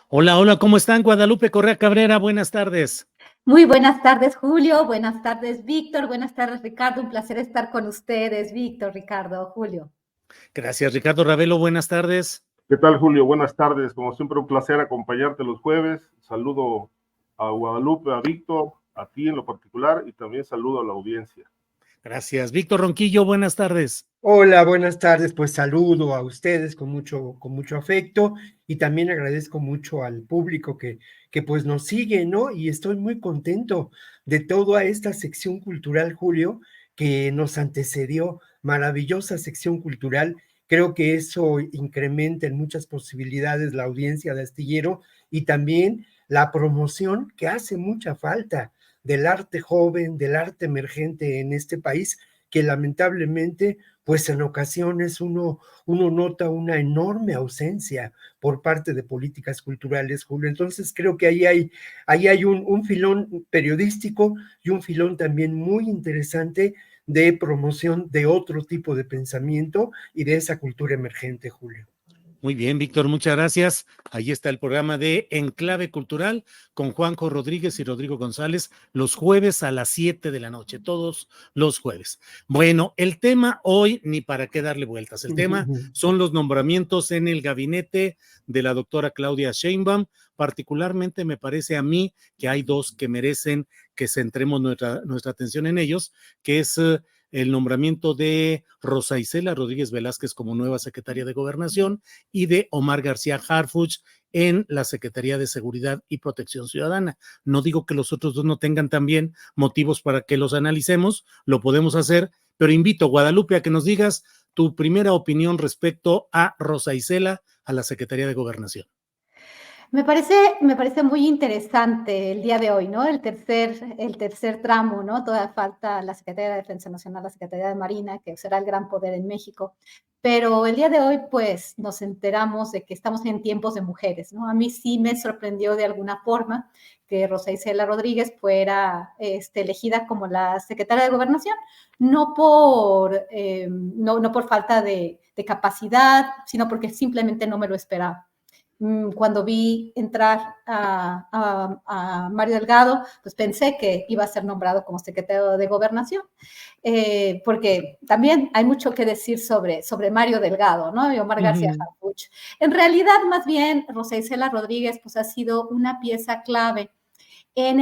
Hola, hola, ¿cómo están? Guadalupe Correa Cabrera, buenas tardes. Muy buenas tardes, Julio. Buenas tardes, Víctor. Buenas tardes, Ricardo. Un placer estar con ustedes, Víctor, Ricardo, Julio. Gracias, Ricardo Ravelo, buenas tardes. ¿Qué tal, Julio? Buenas tardes. Como siempre, un placer acompañarte los jueves. Saludo a Guadalupe, a Víctor, a ti en lo particular y también saludo a la audiencia. Gracias. Víctor Ronquillo, buenas tardes. Hola, buenas tardes. Pues saludo a ustedes con mucho afecto y también agradezco mucho al público que pues nos sigue, ¿no? Y estoy muy contento de toda esta sección cultural, Julio, que nos antecedió. Maravillosa sección cultural. Creo que eso incrementa en muchas posibilidades la audiencia de Astillero y también la promoción que hace mucha falta del arte joven, del arte emergente en este país, que lamentablemente pues en ocasiones uno nota una enorme ausencia por parte de políticas culturales, Julio. Entonces creo que ahí hay un filón periodístico y un filón también muy interesante de promoción de otro tipo de pensamiento y de esa cultura emergente, Julio. Muy bien, Víctor, muchas gracias. Ahí está el programa de Enclave Cultural con Juanjo Rodríguez y Rodrigo González los jueves a las 7 de la noche, todos los jueves. Bueno, el tema hoy, ni para qué darle vueltas, el tema son los nombramientos en el gabinete de la doctora Claudia Sheinbaum. Particularmente me parece a mí que hay dos que merecen que centremos nuestra atención en ellos, que es el nombramiento de Rosa Isela Rodríguez Velázquez como nueva secretaria de Gobernación y de Omar García Harfuch en la Secretaría de Seguridad y Protección Ciudadana. No digo que los otros dos no tengan también motivos para que los analicemos, lo podemos hacer, pero invito, Guadalupe, a que nos digas tu primera opinión respecto a Rosa Isela a la Secretaría de Gobernación. Me parece muy interesante el día de hoy, ¿no? El tercer tramo, ¿no? Todavía falta la Secretaría de Defensa Nacional, la Secretaría de Marina, que será el gran poder en México. Pero el día de hoy, pues, nos enteramos de que estamos en tiempos de mujeres, ¿no? A mí sí me sorprendió de alguna forma que Rosa Isela Rodríguez fuera elegida como la secretaria de Gobernación, no por falta de capacidad, sino porque simplemente no me lo esperaba. Cuando vi entrar a Mario Delgado, pues pensé que iba a ser nombrado como secretario de Gobernación, porque también hay mucho que decir sobre Mario Delgado, ¿no? Y Omar García Harfuch. En realidad, más bien, Rosa Isela Rodríguez, pues ha sido una pieza clave en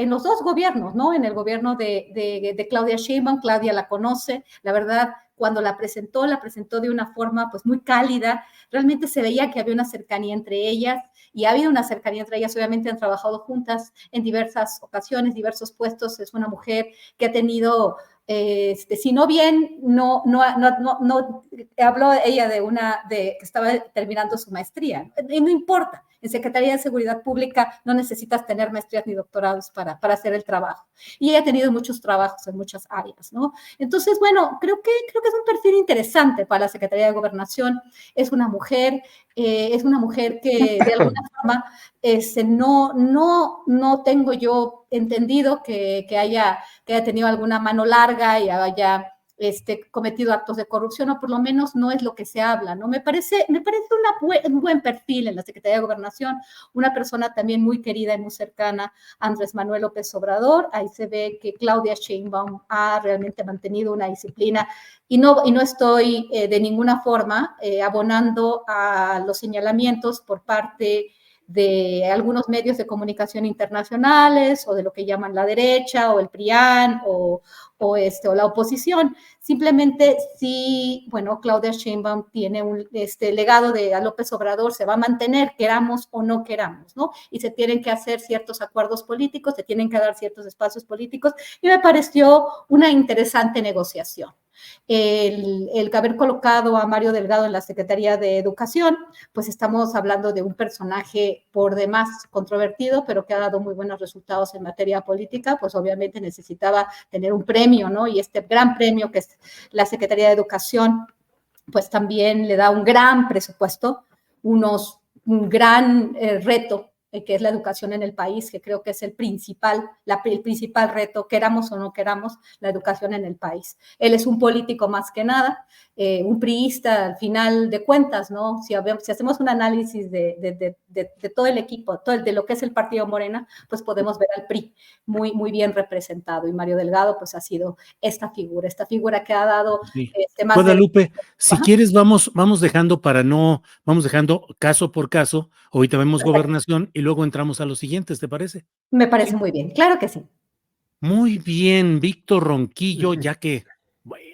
los dos gobiernos, ¿no? En el gobierno de Claudia Sheinbaum. Claudia la conoce, la verdad, cuando la presentó de una forma pues muy cálida, realmente se veía que había una cercanía entre ellas y ha habido una cercanía entre ellas, obviamente han trabajado juntas en diversas ocasiones, diversos puestos, es una mujer que ha tenido si no bien, no habló ella de que estaba terminando su maestría, y no importa, en Secretaría de Seguridad Pública no necesitas tener maestrías ni doctorados para hacer el trabajo, y ella ha tenido muchos trabajos en muchas áreas, ¿no? Entonces, bueno, creo que es un perfil interesante para la Secretaría de Gobernación. Es una mujer que de alguna forma no tengo yo entendido que haya tenido alguna mano larga y haya cometido actos de corrupción, o por lo menos no es lo que se habla, ¿no? Me parece un buen perfil en la Secretaría de Gobernación, una persona también muy querida y muy cercana a Andrés Manuel López Obrador. Ahí se ve que Claudia Sheinbaum ha realmente mantenido una disciplina y no estoy de ninguna forma abonando a los señalamientos por parte de algunos medios de comunicación internacionales o de lo que llaman la derecha o el PRIAN o la oposición. Simplemente sí, bueno, Claudia Sheinbaum tiene un legado a López Obrador, se va a mantener, queramos o no queramos, ¿no? Y se tienen que hacer ciertos acuerdos políticos, se tienen que dar ciertos espacios políticos, y me pareció una interesante negociación. El haber colocado a Mario Delgado en la Secretaría de Educación, pues estamos hablando de un personaje por demás controvertido, pero que ha dado muy buenos resultados en materia política, pues obviamente necesitaba tener un premio, ¿no? Y este gran premio que es la Secretaría de Educación, pues también le da un gran presupuesto, un gran reto que es la educación en el país, que creo que es el principal reto, queramos o no queramos, la educación en el país. Él es un político más que nada, un priista al final de cuentas, ¿no? Si hacemos un análisis de todo el equipo, de lo que es el partido Morena, pues podemos ver al PRI muy bien representado, y Mario Delgado pues ha sido esta figura que ha dado Sí. más Guadalupe, si Ajá. quieres vamos dejando vamos dejando caso por caso, ahorita vemos gobernación y luego entramos a los siguientes, ¿te parece? Me parece muy bien, claro que sí. Muy bien, Víctor Ronquillo, ya que,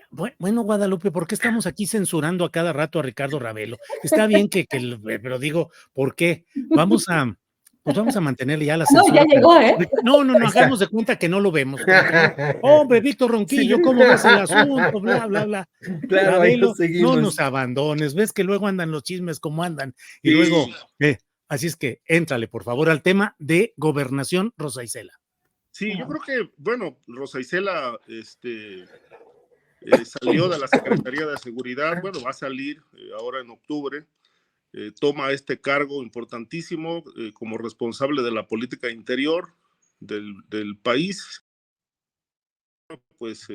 bueno, Guadalupe, ¿por qué estamos aquí censurando a cada rato a Ricardo Ravelo? Está bien pero digo, ¿por qué? Pues vamos a mantenerle ya la No, ya censura. llegó, ¿eh? No, Ahí está. hagamos de cuenta que no lo vemos, como que no. Hombre, Víctor Sí. Ronquillo, ¿cómo ves el asunto? Bla, bla, bla. Claro, ahí lo Ravelo, no seguimos. nos abandones, ves que luego andan los chismes como andan, y Sí. luego, así es que éntrale, por favor, al tema de gobernación, Rosa Isela. Sí, yo creo que, bueno, Rosa Isela salió de la Secretaría de Seguridad, bueno, va a salir ahora en octubre, toma este cargo importantísimo como responsable de la política interior del país, pues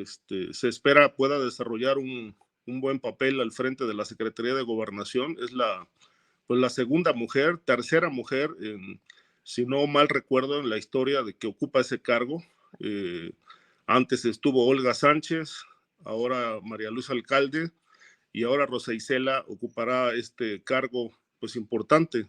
se espera pueda desarrollar un buen papel al frente de la Secretaría de Gobernación. Es la segunda mujer, tercera mujer, si no mal recuerdo, en la historia de que ocupa ese cargo. Antes estuvo Olga Sánchez, ahora María Luz Alcalde, y ahora Rosa Isela ocupará este cargo pues importante,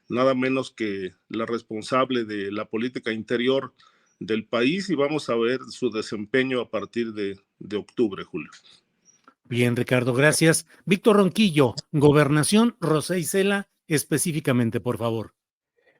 nada menos que la responsable de la política interior del país, y vamos a ver su desempeño a partir de octubre, Julio. Bien, Ricardo, gracias. Víctor Ronquillo, gobernación, Rosa Isela, específicamente, por favor.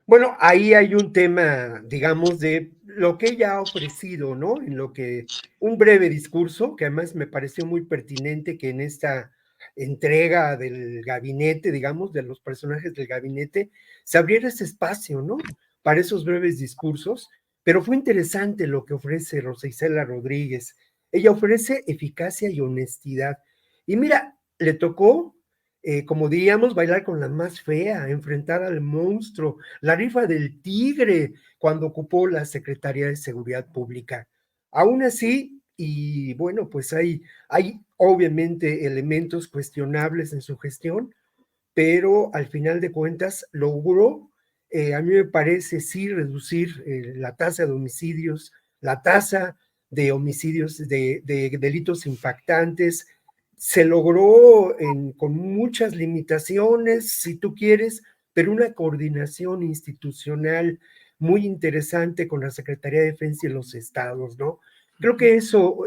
Bueno, ahí hay un tema, digamos, de lo que ella ha ofrecido, ¿no? En lo que un breve discurso, que además me pareció muy pertinente que en esta entrega del gabinete, digamos, de los personajes del gabinete, se abriera ese espacio, ¿no? Para esos breves discursos, pero fue interesante lo que ofrece Rosa Isela Rodríguez. Ella ofrece eficacia y honestidad. Y mira, le tocó, como diríamos, bailar con la más fea, enfrentar al monstruo, la rifa del tigre cuando ocupó la Secretaría de Seguridad Pública. Aún así, y bueno, pues hay obviamente elementos cuestionables en su gestión, pero al final de cuentas logró, a mí me parece, sí reducir la tasa de homicidios, la tasa de homicidios, de delitos impactantes. Se logró con muchas limitaciones, si tú quieres, pero una coordinación institucional muy interesante con la Secretaría de Defensa y los estados, ¿no? Creo que eso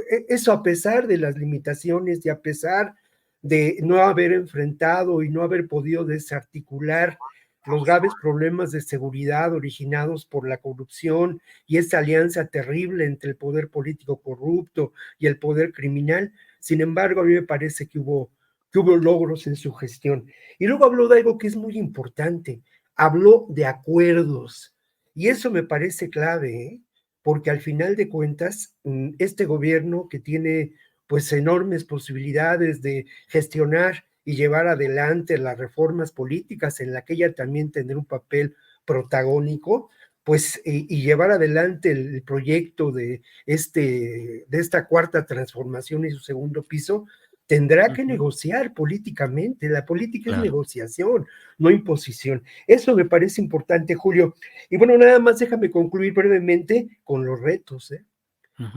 a pesar de las limitaciones y a pesar de no haber enfrentado y no haber podido desarticular los graves problemas de seguridad originados por la corrupción y esa alianza terrible entre el poder político corrupto y el poder criminal. Sin embargo, a mí me parece que hubo logros en su gestión. Y luego habló de algo que es muy importante, habló de acuerdos. Y eso me parece clave, ¿eh? Porque al final de cuentas, este gobierno que tiene pues enormes posibilidades de gestionar y llevar adelante las reformas políticas en la que ella también tendrá un papel protagónico, pues y llevar adelante el proyecto de esta cuarta transformación y su segundo piso, tendrá que negociar políticamente. La política es negociación, no imposición. Eso me parece importante, Julio. Y bueno, nada más déjame concluir brevemente con los retos, ¿eh?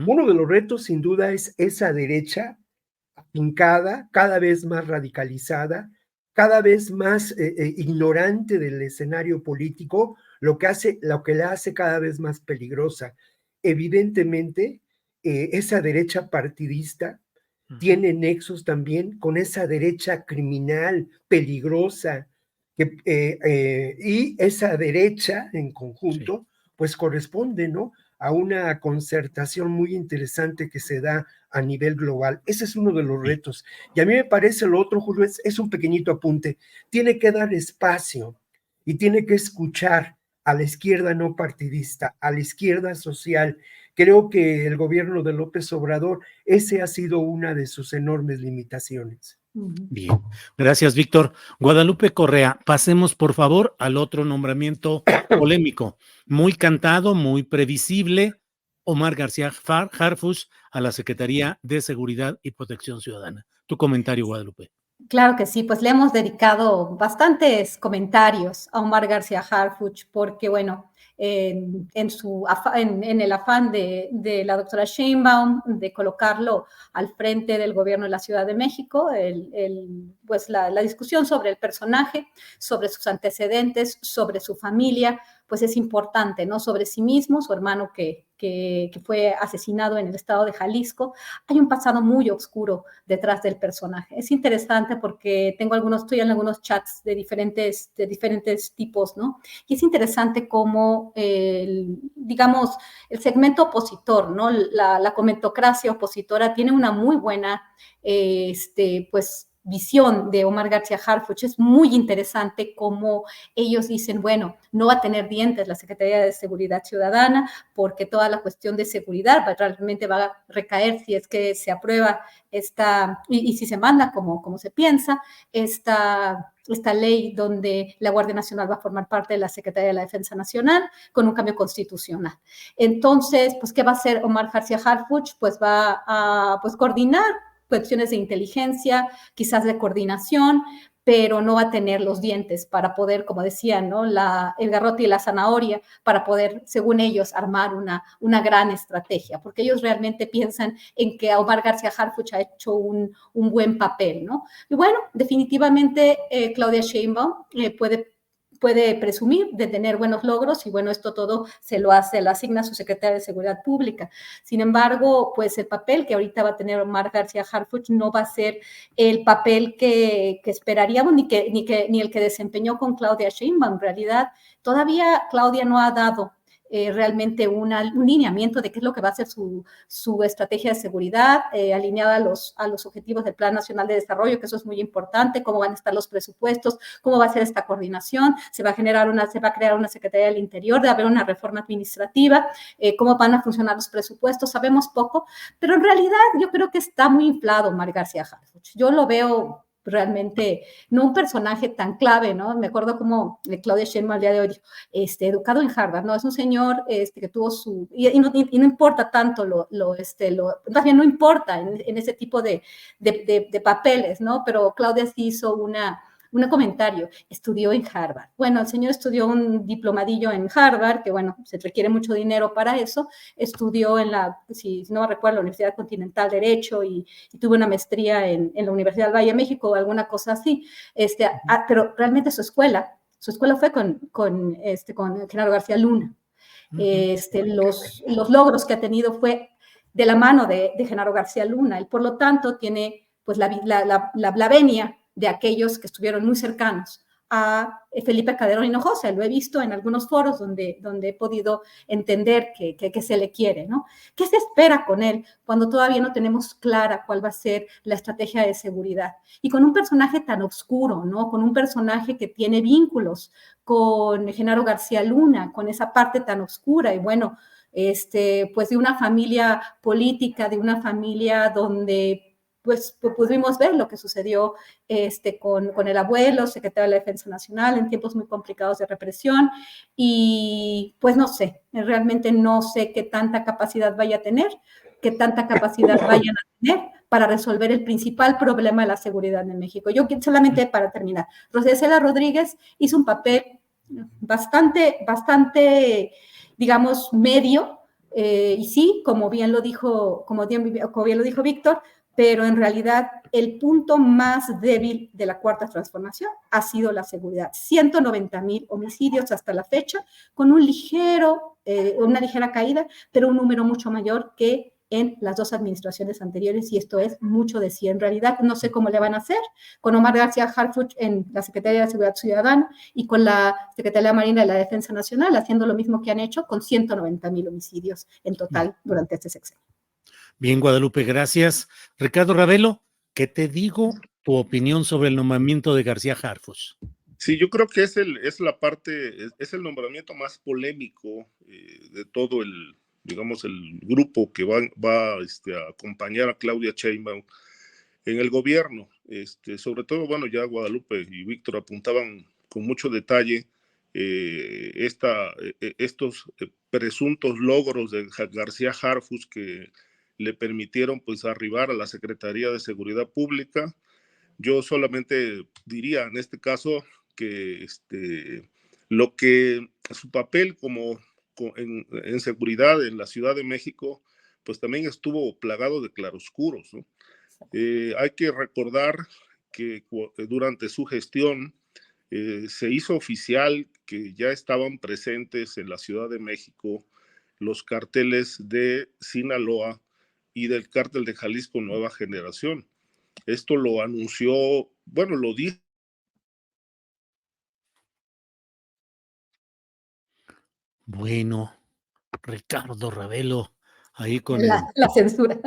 Uno de los retos, sin duda, es esa derecha afincada, cada vez más radicalizada, cada vez más ignorante del escenario político, lo que la hace cada vez más peligrosa. Evidentemente, esa derecha partidista tiene nexos también con esa derecha criminal, peligrosa, y esa derecha en conjunto, pues corresponde, ¿no?, a una concertación muy interesante que se da a nivel global. Ese es uno de los retos. Y a mí me parece lo otro, Julio, es un pequeñito apunte. Tiene que dar espacio y tiene que escuchar a la izquierda no partidista, a la izquierda social. Creo que el gobierno de López Obrador, ese ha sido una de sus enormes limitaciones. Bien, gracias, Víctor. Guadalupe Correa, pasemos por favor al otro nombramiento polémico, muy cantado, muy previsible, Omar García Harfuch a la Secretaría de Seguridad y Protección Ciudadana. Tu comentario, Guadalupe. Claro que sí, pues le hemos dedicado bastantes comentarios a Omar García Harfuch porque, bueno, en el afán de la doctora Sheinbaum de colocarlo al frente del gobierno de la Ciudad de México, pues la discusión sobre el personaje, sobre sus antecedentes, sobre su familia, pues es importante, ¿no? Sobre sí mismo, su hermano que fue asesinado en el estado de Jalisco. Hay un pasado muy oscuro detrás del personaje. Es interesante porque estoy en algunos chats de diferentes tipos, ¿no? Y es interesante cómo, digamos, el segmento opositor, ¿no? La comentocracia opositora tiene una muy buena, pues, visión de Omar García Harfuch. Es muy interesante cómo ellos dicen, bueno, no va a tener dientes la Secretaría de Seguridad Ciudadana porque toda la cuestión de seguridad realmente va a recaer si es que se aprueba y si se manda como se piensa, esta ley donde la Guardia Nacional va a formar parte de la Secretaría de la Defensa Nacional con un cambio constitucional. Entonces, pues, ¿qué va a hacer Omar García Harfuch? Pues va a coordinar cuestiones de inteligencia, quizás de coordinación, pero no va a tener los dientes para poder, como decían, ¿no? El garrote y la zanahoria, para poder, según ellos, armar una gran estrategia, porque ellos realmente piensan en que Omar García Harfuch ha hecho un buen papel, ¿no? Y bueno, definitivamente Claudia Sheinbaum puede presumir de tener buenos logros y bueno, esto todo lo asigna a su secretaria de Seguridad Pública. Sin embargo, pues el papel que ahorita va a tener Omar García Harfuch no va a ser el papel que esperaríamos ni el que desempeñó con Claudia Sheinbaum. En realidad, todavía Claudia no ha dado realmente un lineamiento de qué es lo que va a ser su estrategia de seguridad, alineada a los objetivos del Plan Nacional de Desarrollo, que eso es muy importante, cómo van a estar los presupuestos, cómo va a ser esta coordinación, se va a crear una Secretaría del Interior, debe haber una reforma administrativa, cómo van a funcionar los presupuestos, sabemos poco, pero en realidad yo creo que está muy inflado Omar García Harfuch. Yo lo veo realmente no un personaje tan clave, ¿no? Me acuerdo como Claudia Sheinbaum al día de hoy, educado en Harvard, ¿no? Es un señor que tuvo y no importa tanto más bien no importa en ese tipo de papeles, ¿no? Pero Claudia sí hizo un comentario, estudió en Harvard. Bueno, el señor estudió un diplomadillo en Harvard, que bueno, se requiere mucho dinero para eso, estudió si no me recuerdo, la Universidad Continental Derecho y tuvo una maestría en la Universidad del Valle de México o alguna cosa así, pero realmente su escuela fue con Genaro García Luna. Los logros que ha tenido fue de la mano de Genaro García Luna, y por lo tanto tiene pues la venia de aquellos que estuvieron muy cercanos a Felipe Calderón Hinojosa. Lo he visto en algunos foros donde he podido entender que se le quiere, ¿no? ¿Qué se espera con él cuando todavía no tenemos clara cuál va a ser la estrategia de seguridad? Y con un personaje tan oscuro, ¿no? Con un personaje que tiene vínculos con Genaro García Luna, con esa parte tan oscura y bueno, pues de una familia política, de una familia donde pues pudimos ver lo que sucedió con el abuelo, secretario de la Defensa Nacional, en tiempos muy complicados de represión, y pues no sé, realmente no sé qué tanta capacidad vaya a tener, qué tanta capacidad vayan a tener para resolver el principal problema de la seguridad en México. Yo solamente para terminar, Rosa Isela Rodríguez hizo un papel bastante, digamos, medio, y sí, como bien lo dijo Víctor, pero en realidad el punto más débil de la Cuarta Transformación ha sido la seguridad. 190,000 homicidios hasta la fecha, con una ligera caída, pero un número mucho mayor que en las dos administraciones anteriores, y esto es mucho decir. En realidad no sé cómo le van a hacer con Omar García Harfuch en la Secretaría de Seguridad Ciudadana y con la Secretaría Marina de la Defensa Nacional, haciendo lo mismo que han hecho con 190,000 homicidios en total durante este sexenio. Bien, Guadalupe, gracias. Ricardo Ravelo, ¿qué te digo tu opinión sobre el nombramiento de García Harfuch? Sí, yo creo que es el nombramiento más polémico de todo digamos, el grupo que va a acompañar a Claudia Sheinbaum. en el gobierno. Sobre todo, bueno, ya Guadalupe y Víctor apuntaban con mucho detalle estos presuntos logros de García Harfuch que le permitieron pues arribar a la Secretaría de Seguridad Pública. Yo solamente diría en este caso que lo que su papel en seguridad en la Ciudad de México pues también estuvo plagado de claroscuros, ¿no? Hay que recordar que durante su gestión se hizo oficial que ya estaban presentes en la Ciudad de México los carteles de Sinaloa y del cártel de Jalisco Nueva Generación. Esto lo anunció, bueno, lo dijo. Bueno, Ricardo Ravelo, ahí con la censura.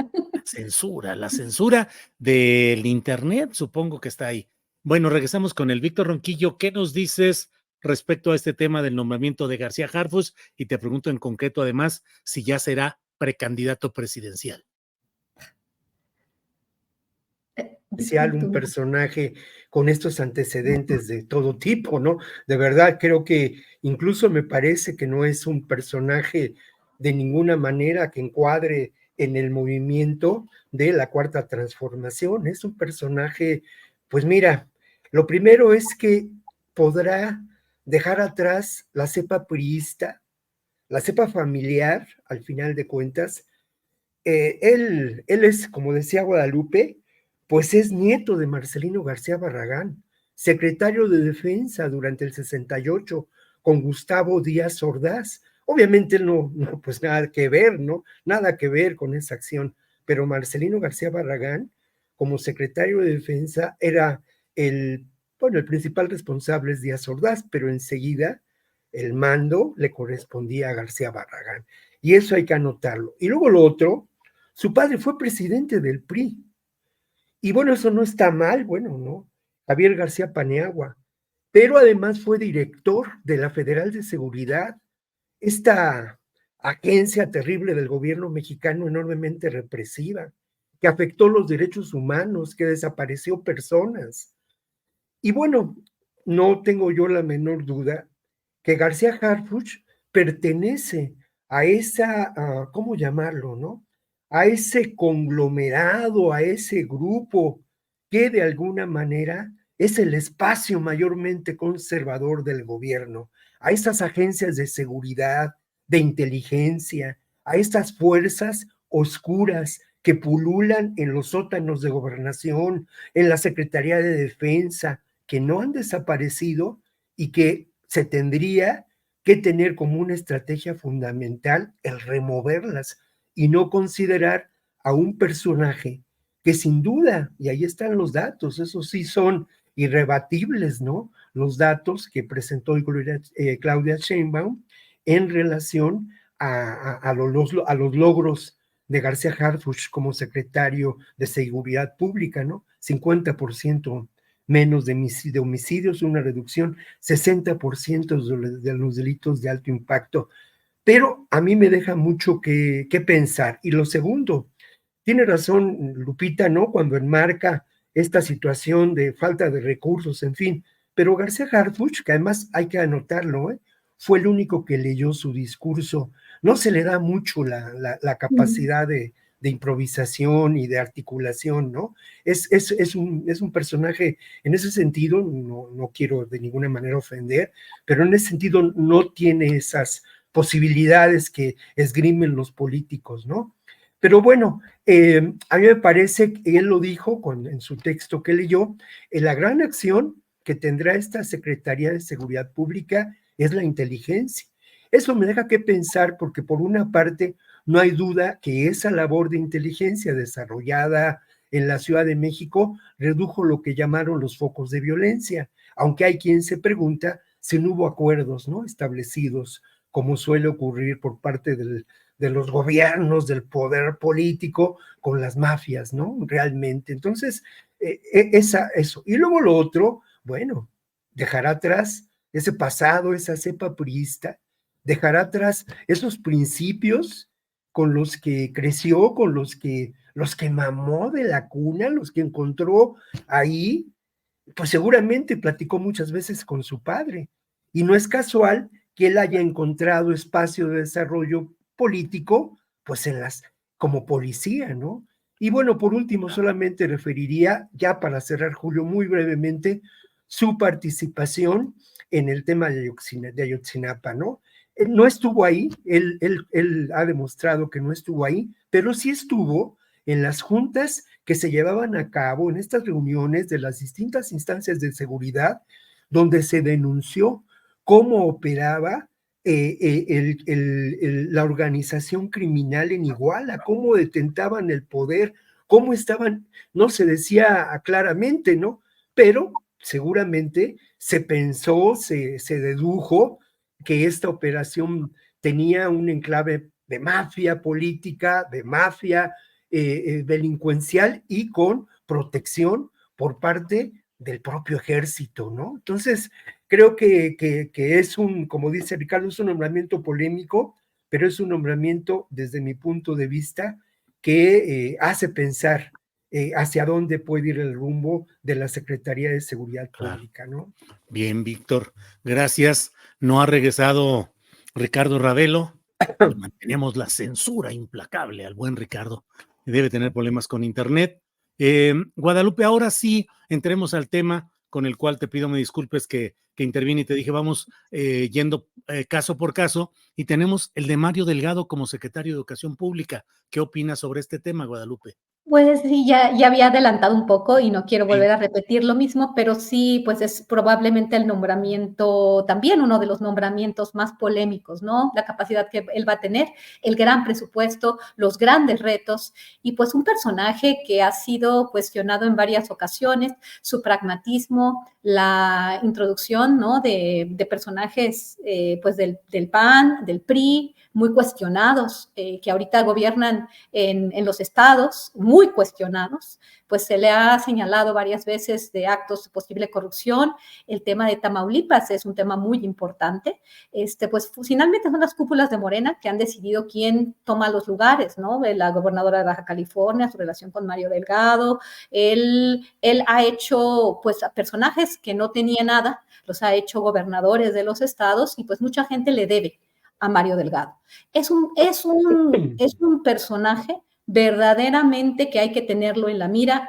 La censura del internet, supongo que está ahí. Bueno, regresamos con el Víctor Ronquillo. ¿Qué nos dices respecto a este tema del nombramiento de García Harfuch? Y te pregunto en concreto, además, si ya será precandidato presidencial. Un personaje con estos antecedentes de todo tipo, ¿no? De verdad, creo que incluso me parece que no es un personaje de ninguna manera que encuadre en el movimiento de la Cuarta Transformación. Es un personaje, pues mira, lo primero es que podrá dejar atrás la cepa priista, la cepa familiar, al final de cuentas. Él es, como decía Guadalupe, pues es nieto de Marcelino García Barragán, secretario de Defensa durante el 68 con Gustavo Díaz Ordaz. Obviamente no, pues nada que ver, ¿no? Nada que ver con esa acción, pero Marcelino García Barragán, como secretario de Defensa, era el principal responsable es Díaz Ordaz, pero enseguida el mando le correspondía a García Barragán. Y eso hay que anotarlo. Y luego lo otro, su padre fue presidente del PRI. Y bueno, eso no está mal, bueno, ¿no? Javier García Paniagua. Pero además fue director de la Federal de Seguridad, esta agencia terrible del gobierno mexicano enormemente represiva, que afectó los derechos humanos, que desapareció personas. Y bueno, no tengo yo la menor duda que García Harfuch pertenece a esa, ¿cómo llamarlo, no? A ese conglomerado, a ese grupo que de alguna manera es el espacio mayormente conservador del gobierno, a esas agencias de seguridad, de inteligencia, a estas fuerzas oscuras que pululan en los sótanos de gobernación, en la Secretaría de Defensa, que no han desaparecido y que se tendría que tener como una estrategia fundamental el removerlas y no considerar a un personaje que sin duda, y ahí están los datos, esos sí son irrebatibles, ¿no? Los datos que presentó Claudia Sheinbaum en relación a los logros de García Harfuch como secretario de Seguridad Pública, ¿no? 50% menos de homicidios, una reducción 60% de los delitos de alto impacto. Pero a mí me deja mucho que pensar. Y lo segundo, tiene razón Lupita, ¿no? Cuando enmarca esta situación de falta de recursos, en fin. Pero García Harfuch, que además hay que anotarlo, fue el único que leyó su discurso. No se le da mucho la capacidad de improvisación y de articulación, ¿no? Es un personaje, en ese sentido, no quiero de ninguna manera ofender, pero en ese sentido no tiene esas posibilidades que esgrimen los políticos, ¿no? Pero bueno, a mí me parece que él lo dijo en su texto que leyó, la gran acción que tendrá esta Secretaría de Seguridad Pública es la inteligencia. Eso me deja que pensar porque por una parte no hay duda que esa labor de inteligencia desarrollada en la Ciudad de México redujo lo que llamaron los focos de violencia, aunque hay quien se pregunta si no hubo acuerdos, ¿no?, establecidos, como suele ocurrir por parte de los gobiernos, del poder político, con las mafias, ¿no? Realmente. Entonces, eso. Y luego lo otro, bueno, dejará atrás ese pasado, esa cepa priista, dejará atrás esos principios con los que creció, con los que los que mamó de la cuna, los que encontró ahí, pues seguramente platicó muchas veces con su padre. Y no es casual que él haya encontrado espacio de desarrollo político, pues como policía, ¿no? Y bueno, por último, solamente referiría, ya para cerrar, Julio, muy brevemente, su participación en el tema de Ayotzinapa, ¿no? Él no estuvo ahí, él ha demostrado que no estuvo ahí, pero sí estuvo en las juntas que se llevaban a cabo, en estas reuniones de las distintas instancias de seguridad, donde se denunció cómo operaba la organización criminal en Iguala, cómo detentaban el poder, cómo estaban, no se decía claramente, ¿no? Pero seguramente se pensó, se dedujo que esta operación tenía un enclave de mafia política, de mafia delincuencial y con protección por parte del propio ejército, ¿no? Entonces, creo que es como dice Ricardo, es un nombramiento polémico, pero es un nombramiento, desde mi punto de vista, que hace pensar hacia dónde puede ir el rumbo de la Secretaría de Seguridad Pública, ¿no? Bien, Víctor, gracias. No ha regresado Ricardo Ravelo. Mantenemos la censura implacable al buen Ricardo. Debe tener problemas con internet. Guadalupe, ahora sí entremos al tema con el cual te pido me disculpes que intervine y te dije vamos yendo caso por caso, y tenemos el de Mario Delgado como secretario de Educación Pública. ¿Qué opinas sobre este tema, Guadalupe? Pues sí, ya había adelantado un poco y no quiero volver a repetir lo mismo, pero sí, pues es probablemente el nombramiento, también uno de los nombramientos más polémicos, ¿no? La capacidad que él va a tener, el gran presupuesto, los grandes retos, y pues un personaje que ha sido cuestionado en varias ocasiones, su pragmatismo, la introducción, ¿no? de personajes, pues del PAN, del PRI, muy cuestionados, que ahorita gobiernan en los estados, muy cuestionados, pues se le ha señalado varias veces de actos de posible corrupción. El tema de Tamaulipas es un tema muy importante. Pues finalmente son las cúpulas de Morena que han decidido quién toma los lugares, ¿no? La gobernadora de Baja California, su relación con Mario Delgado. Él ha hecho, pues, a personajes que no tenía nada, los ha hecho gobernadores de los estados y pues mucha gente le debe a Mario Delgado. Es un personaje verdaderamente que hay que tenerlo en la mira,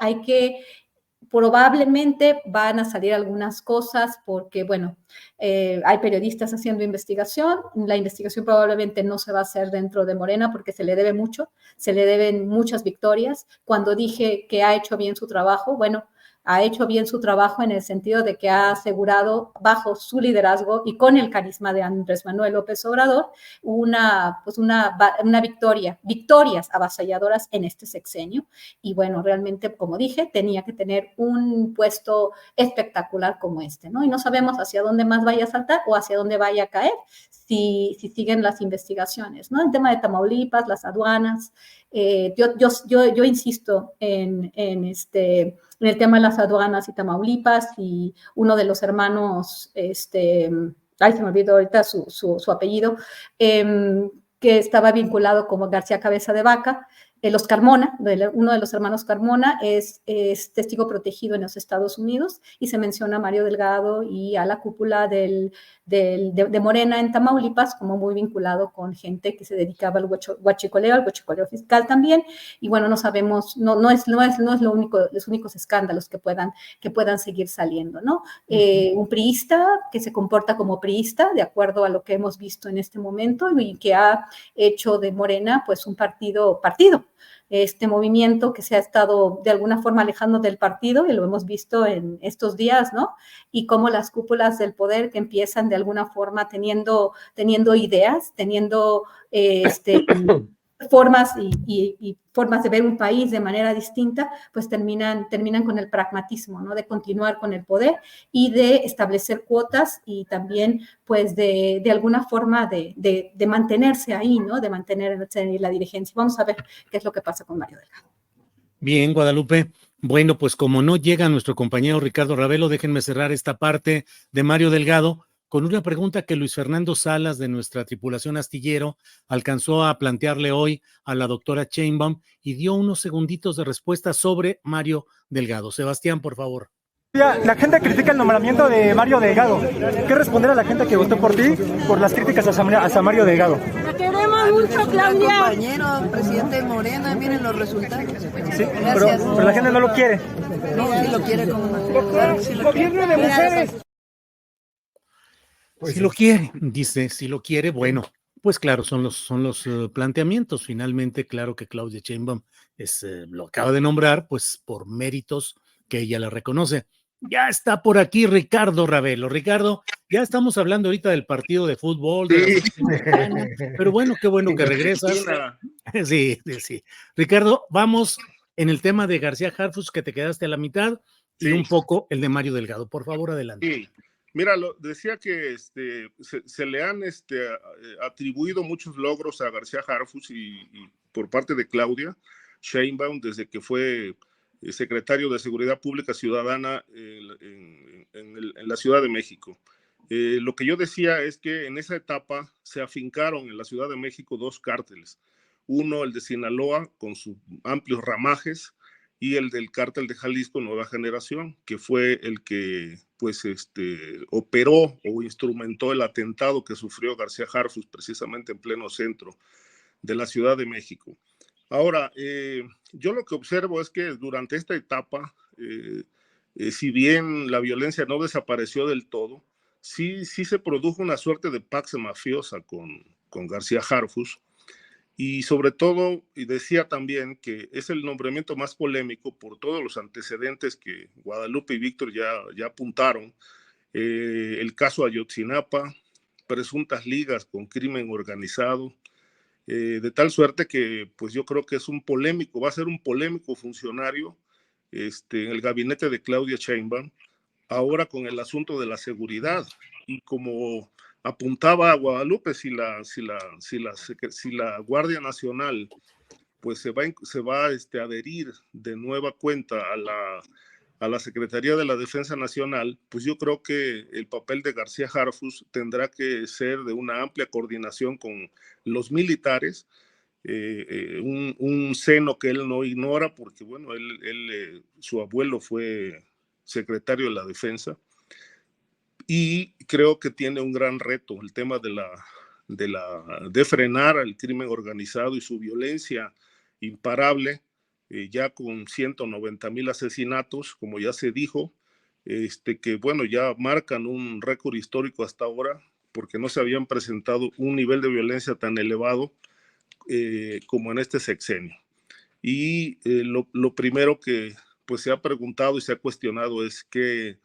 probablemente van a salir algunas cosas porque, bueno, hay periodistas haciendo investigación, la investigación probablemente no se va a hacer dentro de Morena porque se le debe mucho, se le deben muchas victorias. Cuando dije que ha hecho bien su trabajo, bueno, ha hecho bien su trabajo en el sentido de que ha asegurado bajo su liderazgo y con el carisma de Andrés Manuel López Obrador una victorias avasalladoras en este sexenio. Y bueno, realmente, como dije, tenía que tener un puesto espectacular como este, ¿no? Y no sabemos hacia dónde más vaya a saltar o hacia dónde vaya a caer si siguen las investigaciones, ¿no? El tema de Tamaulipas, las aduanas, yo insisto en el tema de las aduanas y Tamaulipas, y uno de los hermanos, se me olvidó ahorita su apellido, que estaba vinculado como García Cabeza de Vaca, los Carmona, uno de los hermanos Carmona es testigo protegido en los Estados Unidos, y se menciona a Mario Delgado y a la cúpula de Morena en Tamaulipas como muy vinculado con gente que se dedicaba al huachicoleo fiscal también. Y bueno, no sabemos, no es los únicos escándalos que puedan seguir saliendo, ¿no? Un priista que se comporta como priista, de acuerdo a lo que hemos visto en este momento, y que ha hecho de Morena pues un partido, este movimiento que se ha estado de alguna forma alejando del partido, y lo hemos visto en estos días, ¿no? Y cómo las cúpulas del poder que empiezan de alguna forma teniendo ideas, teniendo formas y formas de ver un país de manera distinta, pues terminan con el pragmatismo, ¿no? De continuar con el poder y de establecer cuotas, y también pues de alguna forma de mantenerse ahí, ¿no? De mantenerse en la dirigencia. Vamos a ver qué es lo que pasa con Mario Delgado. Bien, Guadalupe. Bueno, pues como no llega nuestro compañero Ricardo Ravelo, déjenme cerrar esta parte de Mario Delgado con una pregunta que Luis Fernando Salas de nuestra tripulación astillero alcanzó a plantearle hoy a la doctora Sheinbaum y dio unos segunditos de respuesta sobre Mario Delgado. Sebastián, por favor. La gente critica el nombramiento de Mario Delgado. ¿Qué responder a la gente que votó por ti por las críticas hacia Mario Delgado? La queremos mucho, Claudia. Compañero, presidente Morena, miren los resultados. Sí, pero la gente no lo quiere. No, sí lo quiere como Gobierno de mujeres. Pues si lo quiere, dice, si lo quiere, bueno, pues claro, son los planteamientos. Finalmente, claro que Claudia Sheinbaum lo acaba de nombrar, pues por méritos que ella le reconoce. Ya está por aquí Ricardo Ravelo. Ricardo, ya estamos hablando ahorita del partido de fútbol, pero bueno, qué bueno que regresas. Sí. Ricardo, vamos en el tema de García Harfuch, que te quedaste a la mitad, y un poco el de Mario Delgado. Por favor, adelante. Sí. Mira, decía que se le han atribuido muchos logros a García Harfuch y por parte de Claudia Sheinbaum desde que fue secretario de Seguridad Pública Ciudadana en la Ciudad de México. Lo que yo decía es que en esa etapa se afincaron en la Ciudad de México dos cárteles. Uno, el de Sinaloa, con sus amplios ramajes, y el del cártel de Jalisco Nueva Generación, que fue el que pues, operó o instrumentó el atentado que sufrió García Harfuch precisamente en pleno centro de la Ciudad de México. Ahora, yo lo que observo es que durante esta etapa, si bien la violencia no desapareció del todo, sí se produjo una suerte de pax mafiosa con García Harfuch, y sobre todo, y decía también que es el nombramiento más polémico por todos los antecedentes que Guadalupe y Víctor ya apuntaron, el caso Ayotzinapa, presuntas ligas con crimen organizado, de tal suerte que pues yo creo que va a ser un polémico funcionario en el gabinete de Claudia Sheinbaum, ahora con el asunto de la seguridad. Y como apuntaba a Guadalupe, si la Guardia Nacional pues se va a adherir de nueva cuenta a la Secretaría de la Defensa Nacional, pues yo creo que el papel de García Harfuch tendrá que ser de una amplia coordinación con los militares, un seno que él no ignora, porque bueno, su abuelo fue secretario de la Defensa, y creo que tiene un gran reto el tema de frenar el crimen organizado y su violencia imparable, ya con 190,000 asesinatos, como ya se dijo, que bueno, ya marcan un récord histórico hasta ahora, porque no se habían presentado un nivel de violencia tan elevado como en este sexenio. Y lo primero que pues se ha preguntado y se ha cuestionado es qué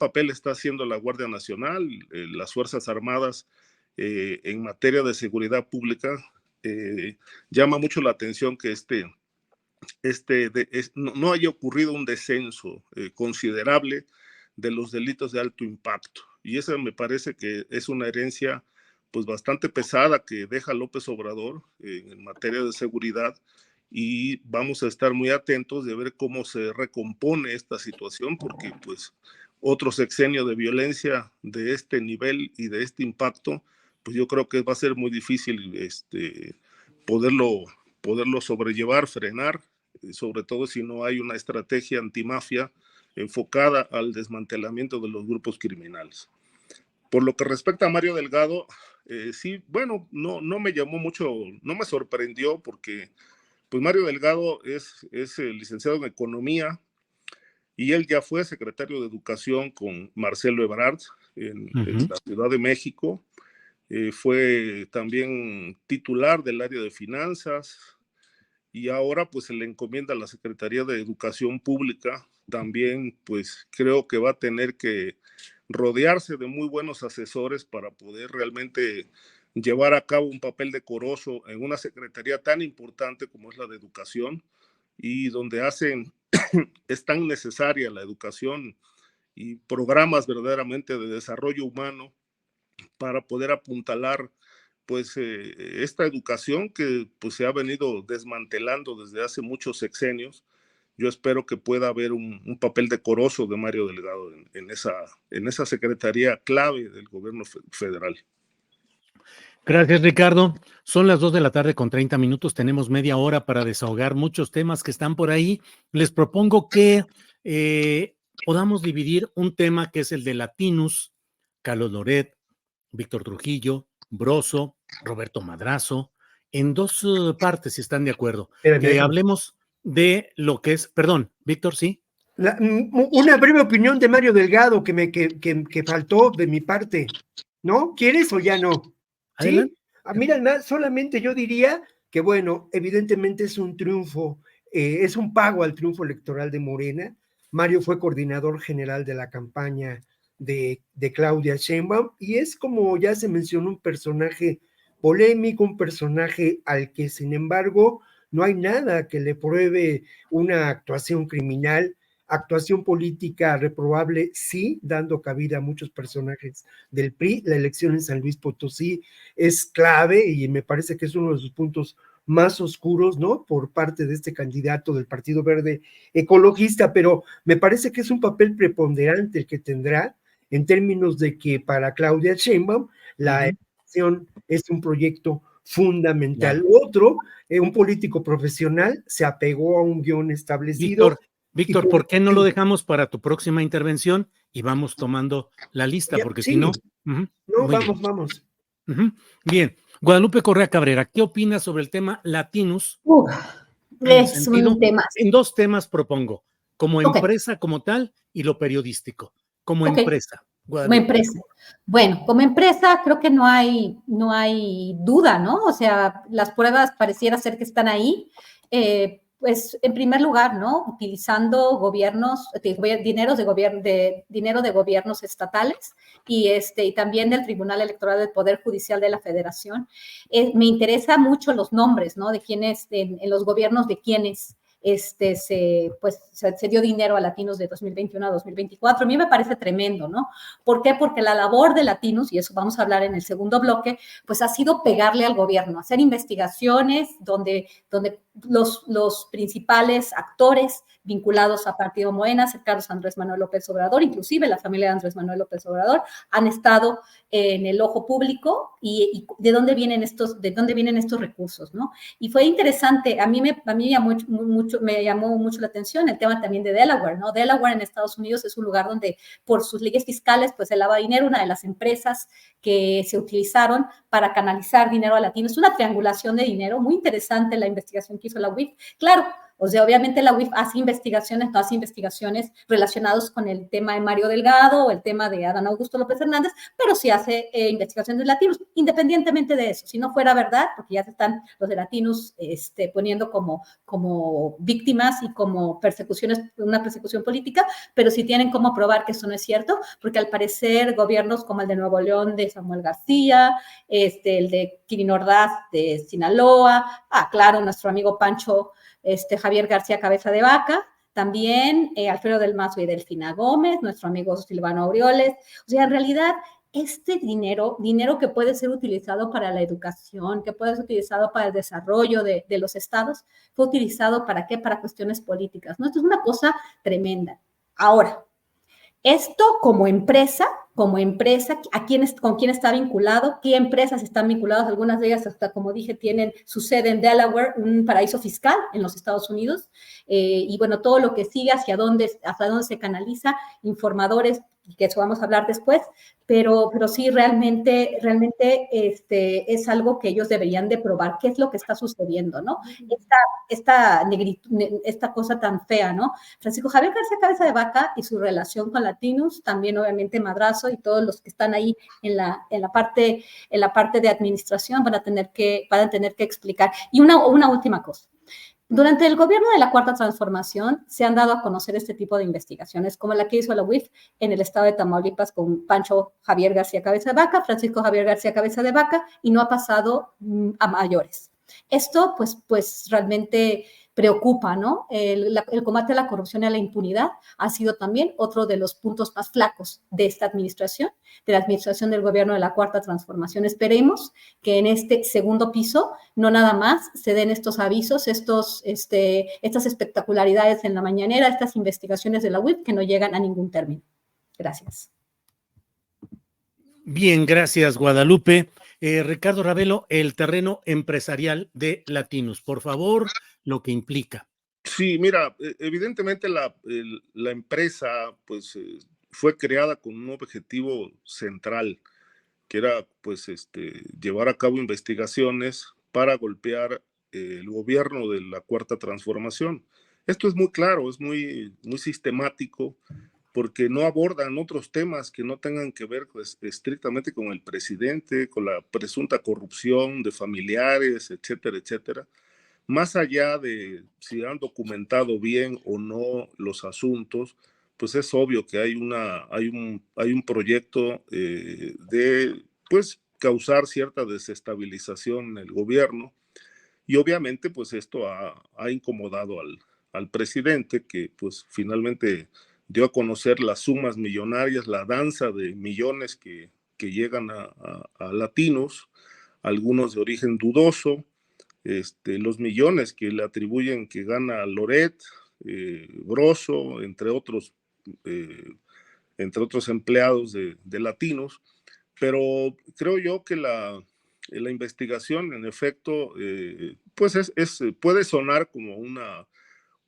papel está haciendo la Guardia Nacional, las Fuerzas Armadas en materia de seguridad pública. Llama mucho la atención que no haya ocurrido un descenso considerable de los delitos de alto impacto. Y eso me parece que es una herencia pues bastante pesada que deja López Obrador en materia de seguridad, y vamos a estar muy atentos de ver cómo se recompone esta situación, porque pues otro sexenio de violencia de este nivel y de este impacto, pues yo creo que va a ser muy difícil poderlo sobrellevar, frenar, sobre todo si no hay una estrategia antimafia enfocada al desmantelamiento de los grupos criminales. Por lo que respecta a Mario Delgado, sí, bueno, no me llamó mucho, no me sorprendió, porque pues Mario Delgado es licenciado en Economía, y él ya fue secretario de Educación con Marcelo Ebrard en la Ciudad de México. Fue también titular del área de finanzas, y ahora pues se le encomienda a la Secretaría de Educación Pública. También pues creo que va a tener que rodearse de muy buenos asesores para poder realmente llevar a cabo un papel decoroso en una secretaría tan importante como es la de Educación, y donde es tan necesaria la educación y programas verdaderamente de desarrollo humano para poder apuntalar pues esta educación que pues se ha venido desmantelando desde hace muchos sexenios, yo espero que pueda haber un papel decoroso de Mario Delgado en esa secretaría clave del gobierno federal. Gracias, Ricardo. Son las 2:30 p.m. Tenemos media hora para desahogar muchos temas que están por ahí. Les propongo que podamos dividir un tema que es el de Latinus, Carlos Loret, Víctor Trujillo, Broso, Roberto Madrazo, en dos partes, si están de acuerdo. Que hablemos de lo que es, perdón, Víctor, ¿sí? Una breve opinión de Mario Delgado que faltó de mi parte. ¿No? ¿Quieres o ya no? Adelante. ¿Sí? Mira, solamente yo diría que, bueno, evidentemente es un triunfo, es un pago al triunfo electoral de Morena. Mario fue coordinador general de la campaña de Claudia Sheinbaum y es, como ya se mencionó, un personaje polémico, un personaje al que, sin embargo, no hay nada que le pruebe una actuación criminal. Actuación política reprobable, sí, dando cabida a muchos personajes del PRI. La elección en San Luis Potosí es clave y me parece que es uno de sus puntos más oscuros, ¿no? Por parte de este candidato del Partido Verde Ecologista, pero me parece que es un papel preponderante el que tendrá en términos de que para Claudia Sheinbaum la elección es un proyecto fundamental. Otro, un político profesional, se apegó a un guión establecido. Víctor, ¿por qué no lo dejamos para tu próxima intervención y vamos tomando la lista? Porque si no... No, vamos. Bien. Guadalupe Correa Cabrera, ¿qué opinas sobre el tema Latinus? Es un tema. En dos temas propongo, como empresa como tal y lo periodístico. Como empresa. Como empresa. Bueno, como empresa creo que no hay duda, ¿no? O sea, las pruebas pareciera ser que están ahí. Pues en primer lugar, ¿no? Utilizando dinero de gobiernos estatales y también del Tribunal Electoral del Poder Judicial de la Federación. Me interesa mucho los nombres, ¿no? De quienes, en los gobiernos de quienes se dio dinero a Latinos de 2021 a 2024. A mí me parece tremendo, ¿no? ¿Por qué? Porque la labor de Latinos, y eso vamos a hablar en el segundo bloque, pues ha sido pegarle al gobierno, hacer investigaciones donde los principales actores vinculados a Partido Morena, cercanos a Andrés Manuel López Obrador, inclusive la familia de Andrés Manuel López Obrador, han estado en el ojo público y de dónde vienen estos recursos, ¿no? Y fue interesante, a mí me llamó mucho la atención el tema también de Delaware, ¿no? Delaware en Estados Unidos es un lugar donde por sus leyes fiscales pues se lava dinero, una de las empresas que se utilizaron para canalizar dinero a latinos, es una triangulación de dinero, muy interesante la investigación que hizo la UIF, claro. O sea, obviamente la UIF hace investigaciones relacionadas con el tema de Mario Delgado o el tema de Adán Augusto López Hernández, pero sí hace investigaciones de latinos, independientemente de eso. Si no fuera verdad, porque ya se están los de latinos poniendo como víctimas y como una persecución política, pero sí tienen cómo probar que eso no es cierto, porque al parecer gobiernos como el de Nuevo León de Samuel García, el de Quirino Ordaz de Sinaloa, claro, nuestro amigo Pancho Javier García Cabeza de Vaca, también Alfredo del Mazo y Delfina Gómez, nuestro amigo Silvano Aureoles. O sea, en realidad, este dinero que puede ser utilizado para la educación, que puede ser utilizado para el desarrollo de los estados, fue utilizado ¿para qué? Para cuestiones políticas, ¿no? Esto es una cosa tremenda. Ahora, esto como empresa, con quién está vinculado, qué empresas están vinculadas, algunas de ellas hasta, como dije, tienen su sede en Delaware, un paraíso fiscal en los Estados Unidos, y bueno, todo lo que sigue hacia dónde se canaliza, informadores, que eso vamos a hablar después, pero sí, realmente es algo que ellos deberían de probar, qué es lo que está sucediendo, ¿no? Esta cosa tan fea, ¿no? Francisco Javier García Cabeza de Vaca y su relación con Latinos, también obviamente Madrazo y todos los que están ahí en la parte de administración van a tener que explicar. Y una última cosa. Durante el gobierno de la Cuarta Transformación se han dado a conocer este tipo de investigaciones, como la que hizo la UIF en el estado de Tamaulipas con Pancho Javier García Cabeza de Vaca, Francisco Javier García Cabeza de Vaca, y no ha pasado a mayores. Esto, pues realmente preocupa, ¿no? El combate a la corrupción y a la impunidad ha sido también otro de los puntos más flacos de esta administración, de la administración del gobierno de la Cuarta Transformación. Esperemos que en este segundo piso no nada más se den estos avisos, estas espectacularidades en la mañanera, estas investigaciones de la UIF que no llegan a ningún término. Gracias. Bien, gracias, Guadalupe. Ricardo Ravelo, el terreno empresarial de Latinus, por favor, lo que implica. Sí, mira, evidentemente la empresa pues fue creada con un objetivo central, que era pues llevar a cabo investigaciones para golpear el gobierno de la Cuarta Transformación. Esto es muy claro, es muy sistemático, porque no abordan otros temas que no tengan que ver pues, estrictamente con el presidente, con la presunta corrupción de familiares, etcétera, etcétera. Más allá de si han documentado bien o no los asuntos, pues es obvio que hay un proyecto de pues causar cierta desestabilización en el gobierno, y obviamente pues esto ha incomodado al presidente, que pues finalmente dio a conocer las sumas millonarias, la danza de millones que llegan a Latinos, algunos de origen dudoso, los millones que le atribuyen que gana Loret, Broso, entre otros empleados de Latinos. Pero creo yo que la investigación, en efecto, pues puede sonar como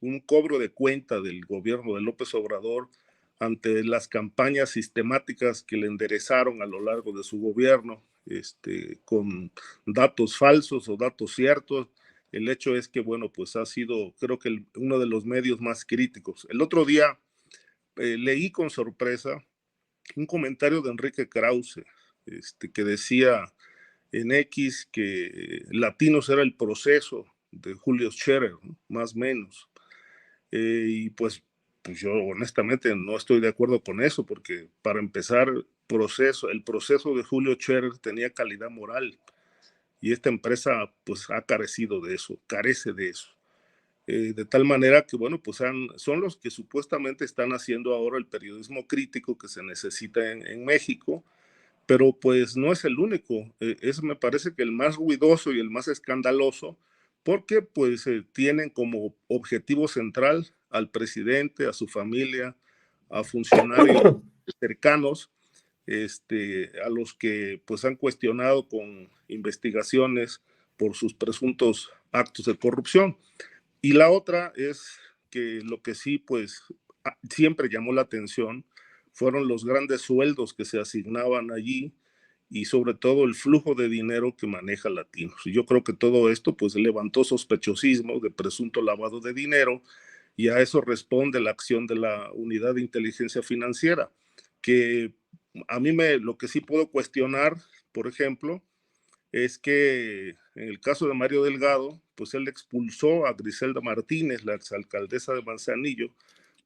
un cobro de cuenta del gobierno de López Obrador ante las campañas sistemáticas que le enderezaron a lo largo de su gobierno, con datos falsos o datos ciertos. El hecho es que, bueno, pues ha sido, creo que uno de los medios más críticos. El otro día leí con sorpresa un comentario de Enrique Krause, que decía en X que Latinos era el proceso de Julio Scherer, ¿no? Más o menos. Y pues yo honestamente no estoy de acuerdo con eso, porque para empezar, el proceso de Julio Scherer tenía calidad moral, y esta empresa pues ha carecido de eso, carece de eso. De tal manera que, bueno, pues son los que supuestamente están haciendo ahora el periodismo crítico que se necesita en México, pero pues no es el único. Eso me parece que el más ruidoso y el más escandaloso, porque pues tienen como objetivo central al presidente, a su familia, a funcionarios cercanos, a los que pues han cuestionado con investigaciones por sus presuntos actos de corrupción. Y la otra es que lo que sí pues siempre llamó la atención fueron los grandes sueldos que se asignaban allí, y sobre todo el flujo de dinero que maneja Latinos. Yo creo que todo esto pues levantó sospechosismo de presunto lavado de dinero, y a eso responde la acción de la Unidad de Inteligencia Financiera, que a mí lo que sí puedo cuestionar, por ejemplo, es que en el caso de Mario Delgado, pues él expulsó a Griselda Martínez, la exalcaldesa de Manzanillo,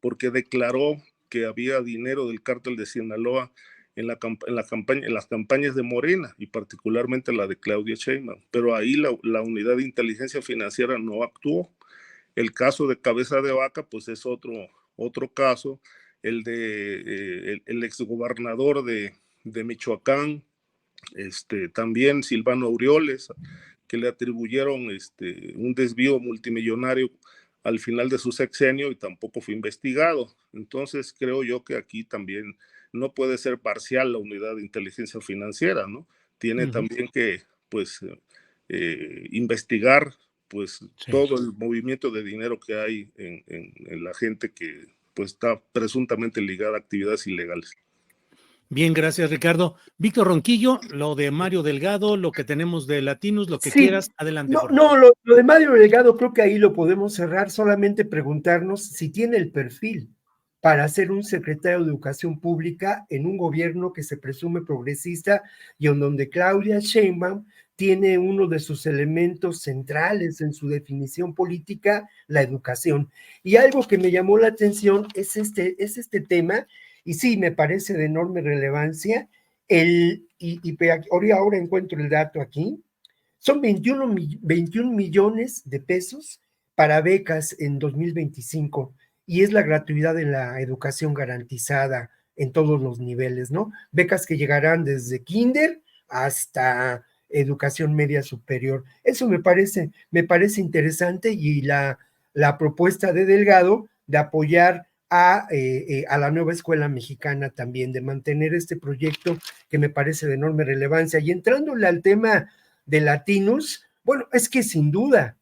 porque declaró que había dinero del cártel de Sinaloa en las campañas de Morena, y particularmente la de Claudia Sheinbaum. Pero ahí la Unidad de Inteligencia Financiera no actuó. El caso de Cabeza de Vaca, pues es otro caso, el de el exgobernador de Michoacán, también Silvano Aureoles, que le atribuyeron un desvío multimillonario al final de su sexenio, y tampoco fue investigado. Entonces creo yo que aquí también no puede ser parcial la Unidad de Inteligencia Financiera, ¿no? Tiene también que pues investigar pues todo el movimiento de dinero que hay en la gente que pues está presuntamente ligada a actividades ilegales. Bien, gracias, Ricardo. Víctor Ronquillo, lo de Mario Delgado, lo que tenemos de Latinos, lo que quieras, adelante. No, lo de Mario Delgado creo que ahí lo podemos cerrar, solamente preguntarnos si tiene el perfil para ser un secretario de Educación Pública en un gobierno que se presume progresista y en donde Claudia Sheinbaum tiene uno de sus elementos centrales en su definición política, la educación. Y algo que me llamó la atención es este tema, y sí, me parece de enorme relevancia, ahora encuentro el dato aquí, son 21 millones de pesos para becas en 2025 y es la gratuidad en la educación garantizada en todos los niveles, ¿no? Becas que llegarán desde kinder hasta educación media superior. Eso me parece interesante y la propuesta de Delgado de apoyar a la nueva escuela mexicana también, de mantener este proyecto que me parece de enorme relevancia. Y entrándole al tema de Latinos, bueno, es que sin duda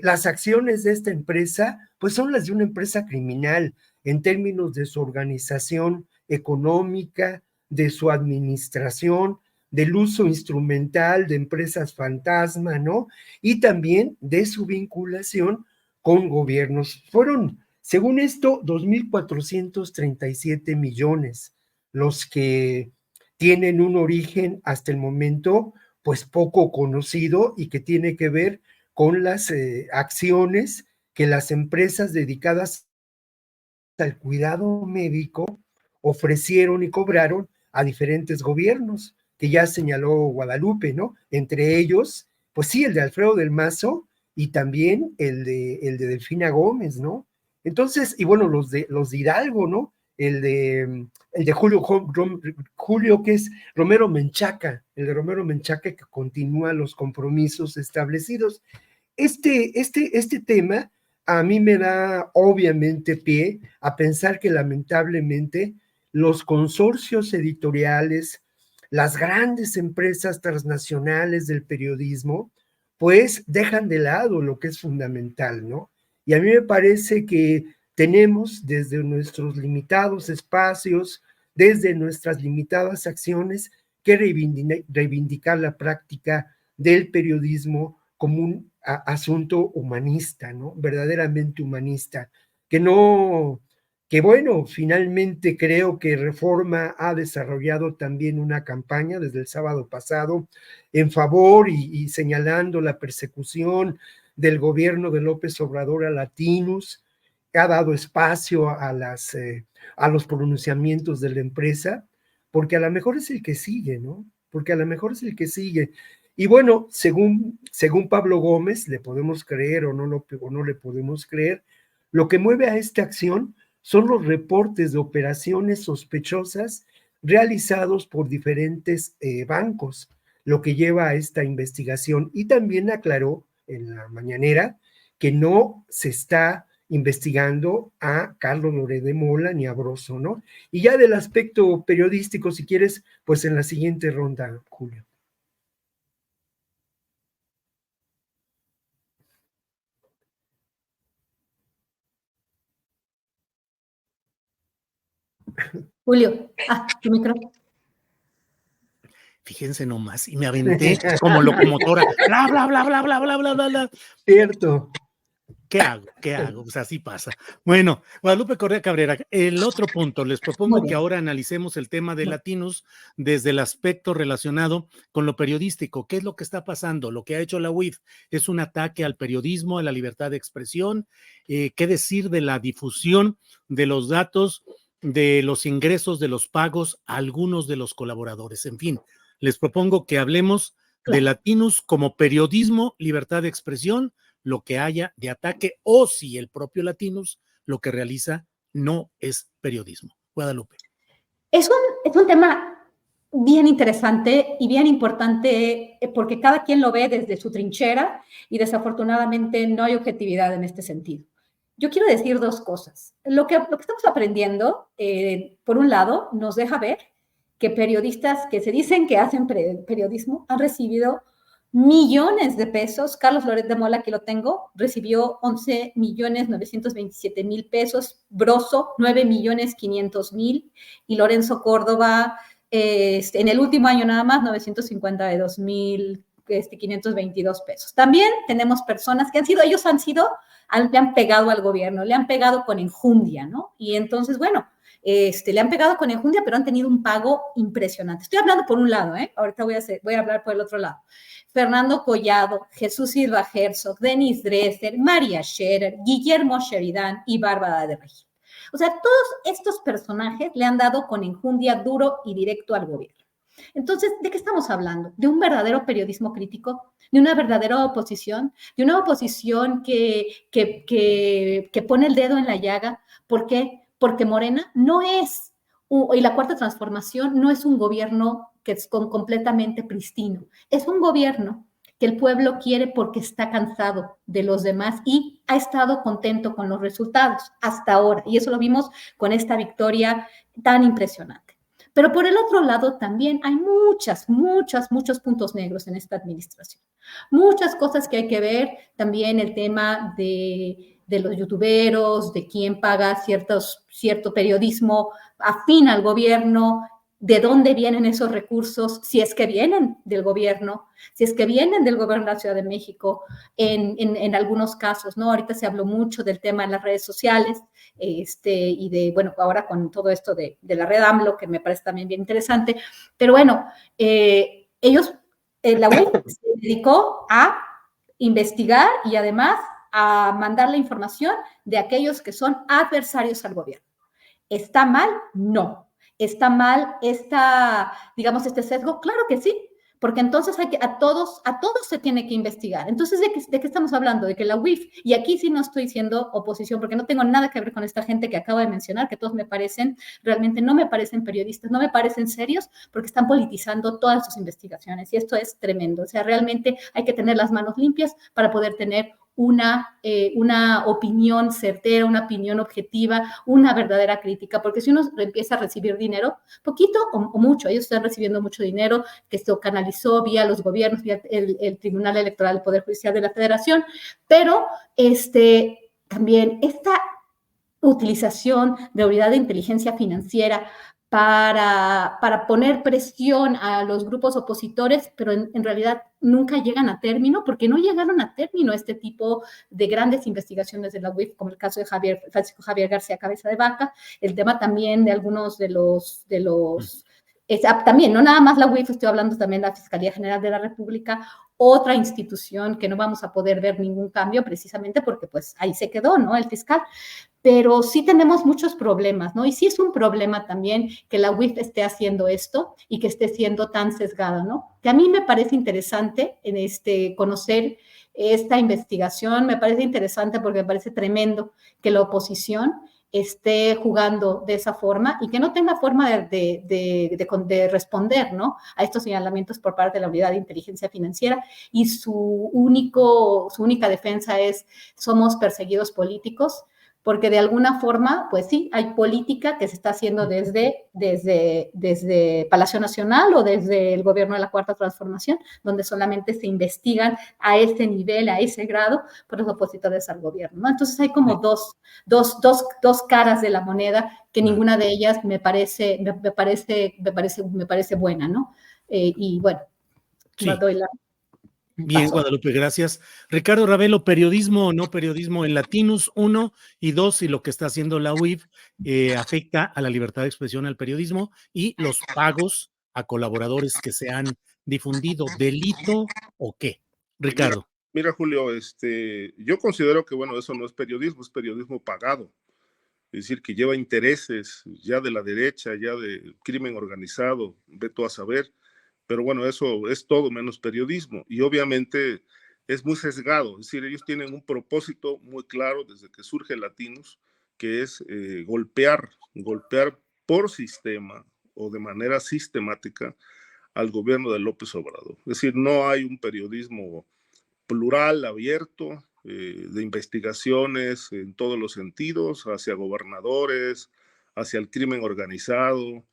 las acciones de esta empresa pues son las de una empresa criminal en términos de su organización económica, de su administración, del uso instrumental de empresas fantasma, ¿no? Y también de su vinculación con gobiernos. Fueron, según esto, 2.437 millones los que tienen un origen hasta el momento, pues poco conocido y que tiene que ver con las acciones que las empresas dedicadas al cuidado médico ofrecieron y cobraron a diferentes gobiernos, que ya señaló Guadalupe, ¿no? Entre ellos, pues sí, el de Alfredo del Mazo y también el de Delfina Gómez, ¿no? Entonces, y bueno, los de Hidalgo, ¿no? El de Julio, que es Romero Menchaca, el de Romero Menchaca, que continúa los compromisos establecidos. Este tema a mí me da obviamente pie a pensar que lamentablemente los consorcios editoriales, las grandes empresas transnacionales del periodismo, pues dejan de lado lo que es fundamental, ¿no? Y a mí me parece que tenemos desde nuestros limitados espacios, desde nuestras limitadas acciones, que reivindicar la práctica del periodismo como un asunto humanista, ¿no? Verdaderamente humanista, que bueno, finalmente creo que Reforma ha desarrollado también una campaña desde el sábado pasado en favor y señalando la persecución del gobierno de López Obrador a latinos, ha dado espacio a los pronunciamientos de la empresa, porque a lo mejor es el que sigue, ¿no? Porque a lo mejor es el que sigue. Y bueno, según Pablo Gómez, le podemos creer o no le podemos creer, lo que mueve a esta acción son los reportes de operaciones sospechosas realizados por diferentes bancos, lo que lleva a esta investigación. Y también aclaró en la mañanera que no se está investigando a Carlos Loret de Mola ni a Broso, ¿no? Y ya del aspecto periodístico, si quieres, pues en la siguiente ronda, Julio. Julio, tu micrófono. Fíjense nomás, y me aventé como locomotora, bla, bla, bla, bla, bla, bla, bla, bla, bla. Cierto. ¿Qué hago? Pues así pasa. Bueno, Guadalupe Correa Cabrera, el otro punto, les propongo que ahora analicemos el tema de Latinos desde el aspecto relacionado con lo periodístico. ¿Qué es lo que está pasando? Lo que ha hecho la UIF es un ataque al periodismo, a la libertad de expresión. ¿Qué decir de la difusión de los datos, de los ingresos, de los pagos a algunos de los colaboradores? En fin, les propongo que hablemos de Latinos como periodismo, libertad de expresión, lo que haya de ataque, o si el propio Latinos lo que realiza no es periodismo. Guadalupe. Es un tema bien interesante y bien importante porque cada quien lo ve desde su trinchera y desafortunadamente no hay objetividad en este sentido. Yo quiero decir dos cosas. Lo que estamos aprendiendo, por un lado, nos deja ver que periodistas que se dicen que hacen periodismo han recibido millones de pesos. Carlos Loret de Mola, que lo tengo, recibió 11.927.000 pesos, Broso 9.500.000 y Lorenzo Córdoba en el último año nada más 952.522 pesos. También tenemos personas que le han pegado al gobierno, le han pegado con enjundia, ¿no? Y entonces, bueno, le han pegado con enjundia, pero han tenido un pago impresionante. Estoy hablando por un lado, ahorita voy a hablar por el otro lado. Fernando Collado, Jesús Silva Herzog, Denis Dresser, María Scherer, Guillermo Sheridan y Bárbara de Regil. O sea, todos estos personajes le han dado con enjundia duro y directo al gobierno. Entonces, ¿de qué estamos hablando? ¿De un verdadero periodismo crítico? ¿De una verdadera oposición? ¿De una oposición que pone el dedo en la llaga? ¿Por qué? Porque Morena no es, y la Cuarta Transformación no es un gobierno que es completamente pristino. Es un gobierno que el pueblo quiere porque está cansado de los demás y ha estado contento con los resultados hasta ahora. Y eso lo vimos con esta victoria tan impresionante. Pero por el otro lado también hay muchos puntos negros en esta administración. Muchas cosas que hay que ver, también el tema de los youtuberos, de quién paga cierto periodismo afín al gobierno, de dónde vienen esos recursos, si es que vienen del gobierno, si es que vienen del gobierno de la Ciudad de México, en algunos casos, ¿no? Ahorita se habló mucho del tema de las redes sociales, y de, bueno, ahora con todo esto de la red AMLO, que me parece también bien interesante, pero bueno, la UIF se dedicó a investigar y además a mandar la información de aquellos que son adversarios al gobierno. ¿Está mal? No. ¿Está mal digamos, este sesgo? Claro que sí, porque entonces a todos se tiene que investigar. Entonces, ¿de qué estamos hablando? De que la UIF, y aquí sí no estoy siendo oposición, porque no tengo nada que ver con esta gente que acabo de mencionar, que todos realmente no me parecen periodistas, no me parecen serios, porque están politizando todas sus investigaciones, y esto es tremendo. O sea, realmente hay que tener las manos limpias para poder tener una opinión certera, una opinión objetiva, una verdadera crítica, porque si uno empieza a recibir dinero, poquito o mucho, ellos están recibiendo mucho dinero que se canalizó vía los gobiernos, vía el Tribunal Electoral, el Poder Judicial de la Federación, pero también esta utilización de unidad de inteligencia financiera para poner presión a los grupos opositores, pero en realidad nunca llegan a término, porque no llegaron a término este tipo de grandes investigaciones de la UIF, como el caso de Francisco Javier García Cabeza de Vaca, el tema también de algunos de los también, no nada más la UIF, estoy hablando también de la Fiscalía General de la República, otra institución que no vamos a poder ver ningún cambio precisamente porque pues ahí se quedó, ¿no? El fiscal. Pero sí tenemos muchos problemas, ¿no? Y sí es un problema también que la UIF esté haciendo esto y que esté siendo tan sesgada, ¿no? Que a mí me parece interesante conocer esta investigación, me parece interesante porque me parece tremendo que la oposición esté jugando de esa forma y que no tenga forma de responder, ¿no? A estos señalamientos por parte de la Unidad de Inteligencia Financiera, y su única defensa es: somos perseguidos políticos, porque de alguna forma, pues sí, hay política que se está haciendo desde Palacio Nacional o desde el gobierno de la Cuarta Transformación, donde solamente se investigan a ese nivel, a ese grado, por los opositores al gobierno, ¿no? Entonces hay como dos caras de la moneda, que ninguna de ellas me parece buena, ¿no? Y bueno, sí. doy la... Bien, Guadalupe, gracias. Ricardo Ravelo, periodismo o no periodismo en Latinus, 1, y 2, si lo que está haciendo la UIF afecta a la libertad de expresión al periodismo y los pagos a colaboradores que se han difundido, ¿delito o qué? Ricardo. Mira, Julio, yo considero que, bueno, eso no es periodismo pagado. Es decir, que lleva intereses ya de la derecha, ya de crimen organizado, ve tú a saber. Pero bueno, eso es todo menos periodismo, y obviamente es muy sesgado. Es decir, ellos tienen un propósito muy claro desde que surge Latinus, que es golpear por sistema o de manera sistemática al gobierno de López Obrador. Es decir, no hay un periodismo plural, abierto, de investigaciones en todos los sentidos, hacia gobernadores, hacia el crimen organizado.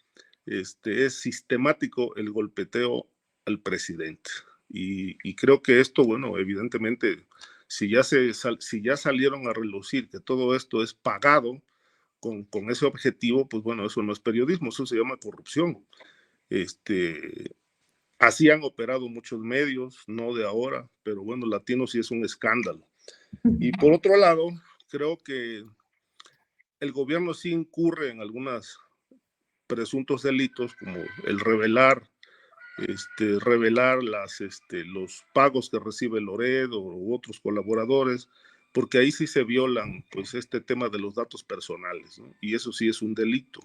Es sistemático el golpeteo al presidente. Y creo que esto, bueno, evidentemente, si ya salieron a relucir que todo esto es pagado con ese objetivo, pues bueno, eso no es periodismo, eso se llama corrupción. Así han operado muchos medios, no de ahora, pero bueno, Latino sí es un escándalo. Y por otro lado, creo que el gobierno sí incurre en algunas presuntos delitos, como el revelar los pagos que recibe Loredo u otros colaboradores, porque ahí sí se violan pues este tema de los datos personales, ¿no? Y eso sí es un delito.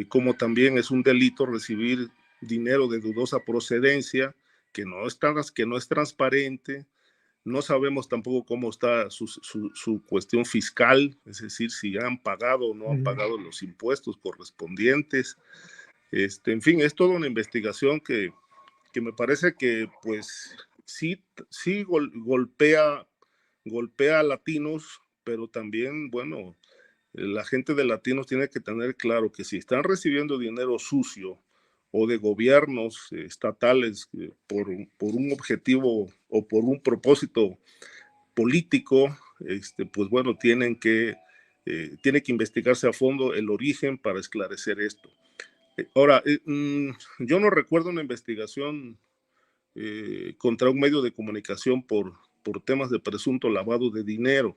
Como también es un delito recibir dinero de dudosa procedencia, que no es transparente. No sabemos tampoco cómo está su cuestión fiscal, es decir, si han pagado o no han pagado los impuestos correspondientes. En fin, es toda una investigación que me parece que pues sí golpea a latinos, pero también, bueno, la gente de latinos tiene que tener claro que si están recibiendo dinero sucio o de gobiernos estatales por un objetivo o por un propósito político, pues bueno, tiene que investigarse a fondo el origen para esclarecer esto. Ahora, yo no recuerdo una investigación contra un medio de comunicación por temas de presunto lavado de dinero.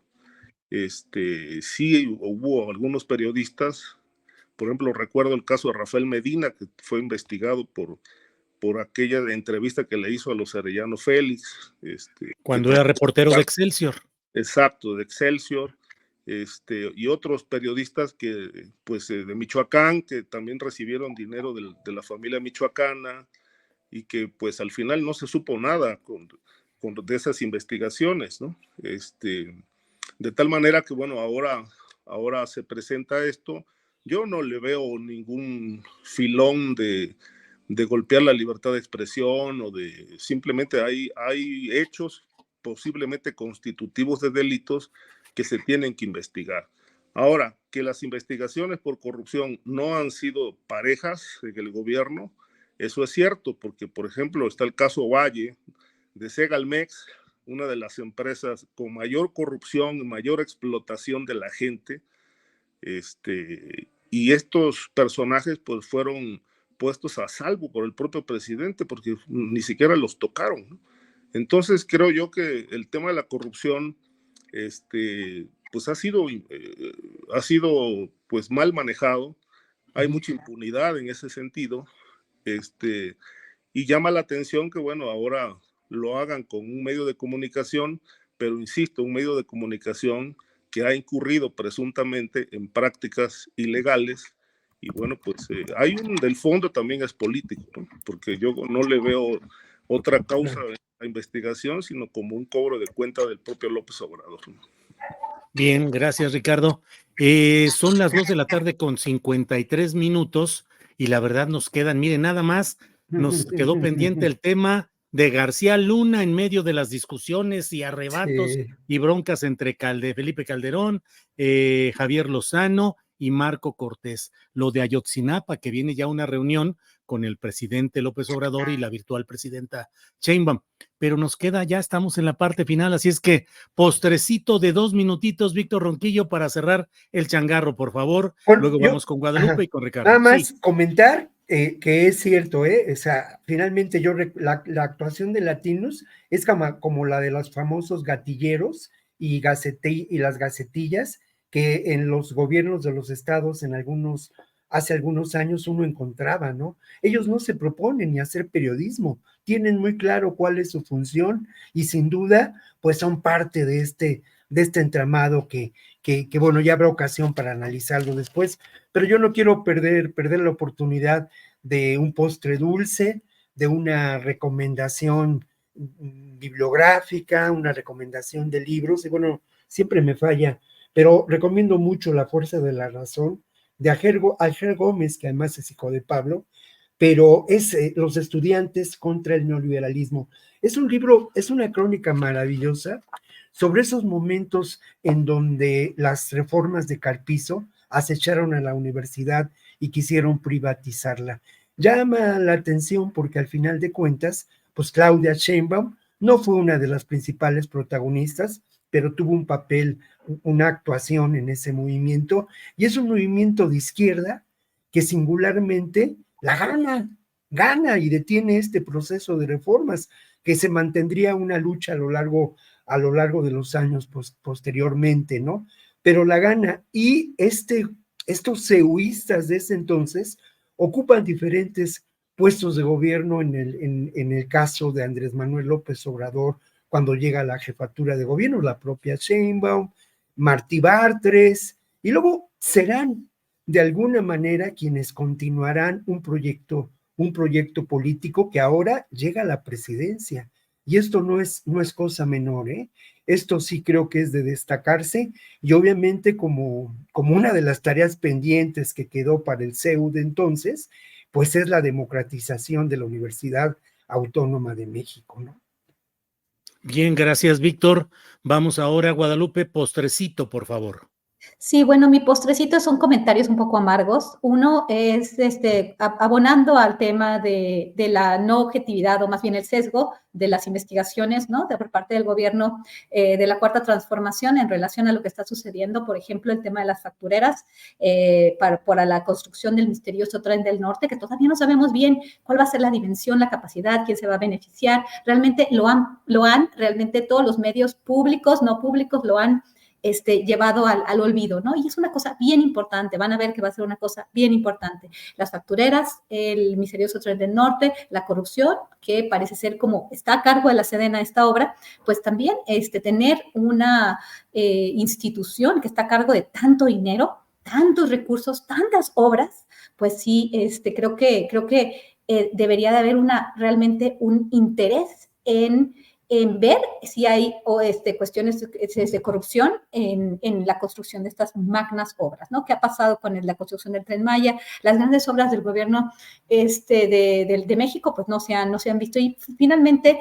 Sí hubo algunos periodistas, por ejemplo, recuerdo el caso de Rafael Medina, que fue investigado por aquella entrevista que le hizo a los Arellano Félix. Cuando era reportero de Excelsior. Exacto, de Excelsior. Y otros periodistas que, pues, de Michoacán, que también recibieron dinero de la familia michoacana y que, pues, al final no se supo nada de esas investigaciones, ¿no? De tal manera que, bueno, ahora se presenta esto. Yo no le veo ningún filón de golpear la libertad de expresión o simplemente hay hechos posiblemente constitutivos de delitos que se tienen que investigar. Ahora, que las investigaciones por corrupción no han sido parejas en el gobierno, eso es cierto, porque, por ejemplo, está el caso Valle de Segalmex, una de las empresas con mayor corrupción y mayor explotación de la gente, y estos personajes pues fueron puestos a salvo por el propio presidente porque ni siquiera los tocaron, ¿no? Entonces creo yo que el tema de la corrupción pues ha sido pues mal manejado, hay mucha impunidad en ese sentido, y llama la atención que, bueno, ahora lo hagan con un medio de comunicación, pero insisto, un medio de comunicación que ha incurrido presuntamente en prácticas ilegales, y bueno, pues del fondo también es político, ¿no? Porque yo no le veo otra causa de la investigación, sino como un cobro de cuenta del propio López Obrador, ¿no? Bien, gracias, Ricardo. Son las 2 de la tarde con 53 minutos y la verdad nos quedan, miren, nada más nos quedó pendiente el tema de García Luna en medio de las discusiones y arrebatos y broncas entre Felipe Calderón, Javier Lozano y Marco Cortés. Lo de Ayotzinapa, que viene ya una reunión con el presidente López Obrador y la virtual presidenta Sheinbaum. Pero nos queda, ya estamos en la parte final, así es que postrecito de 2 minutitos, Víctor Ronquillo, para cerrar el changarro, por favor. Bueno, luego vamos con Guadalupe y con Ricardo. Nada más comentar que es cierto, o sea, finalmente la actuación de Latinos es como la de los famosos gatilleros y las gacetillas que en los gobiernos de los estados hace algunos años uno encontraba, ¿no? Ellos no se proponen ni hacer periodismo, tienen muy claro cuál es su función y sin duda, pues son parte de este entramado que bueno, ya habrá ocasión para analizarlo después, pero yo no quiero perder la oportunidad de un postre dulce, de una recomendación bibliográfica, una recomendación de libros, y bueno, siempre me falla, pero recomiendo mucho La fuerza de la razón, de Ager Gómez, que además es hijo de Pablo, pero es Los estudiantes contra el neoliberalismo. Es un libro, es una crónica maravillosa sobre esos momentos en donde las reformas de Carpizo acecharon a la universidad y quisieron privatizarla. Llama la atención porque al final de cuentas, pues Claudia Sheinbaum no fue una de las principales protagonistas, pero tuvo un papel, una actuación en ese movimiento, y es un movimiento de izquierda que singularmente la gana y detiene este proceso de reformas, que se mantendría una lucha a lo largo de los años posteriormente, ¿no? Pero la gana, y estos cehuistas de ese entonces ocupan diferentes puestos de gobierno en el caso de Andrés Manuel López Obrador, cuando llega a la jefatura de gobierno, la propia Sheinbaum, Martí Bartres, y luego serán de alguna manera quienes continuarán un proyecto un proyecto político que ahora llega a la presidencia. Y esto no es cosa menor, ¿eh? Esto sí creo que es de destacarse, y obviamente como una de las tareas pendientes que quedó para el CEU de entonces, pues es la democratización de la Universidad Autónoma de México, ¿no? Bien, gracias, Víctor. Vamos ahora, Guadalupe, postrecito, por favor. Sí, bueno, mi postrecito son comentarios un poco amargos. Uno es abonando al tema de la no objetividad, o más bien el sesgo de las investigaciones, ¿no? Por parte del gobierno de la Cuarta Transformación en relación a lo que está sucediendo, por ejemplo, el tema de las factureras para la construcción del misterioso Tren del Norte, que todavía no sabemos bien cuál va a ser la dimensión, la capacidad, quién se va a beneficiar. Realmente lo han realmente todos los medios públicos, no públicos, lo han llevado al olvido, ¿no? Y es una cosa bien importante, van a ver que va a ser una cosa bien importante. Las factureras, el misterioso Tren del Norte, la corrupción, que parece ser como está a cargo de la Sedena esta obra, pues también tener una institución que está a cargo de tanto dinero, tantos recursos, tantas obras, pues sí, creo que debería de haber realmente un interés en ver si hay cuestiones de corrupción en la construcción de estas magnas obras, ¿no? ¿Qué ha pasado con la construcción del Tren Maya? Las grandes obras del gobierno de México, pues no se han visto. Y finalmente,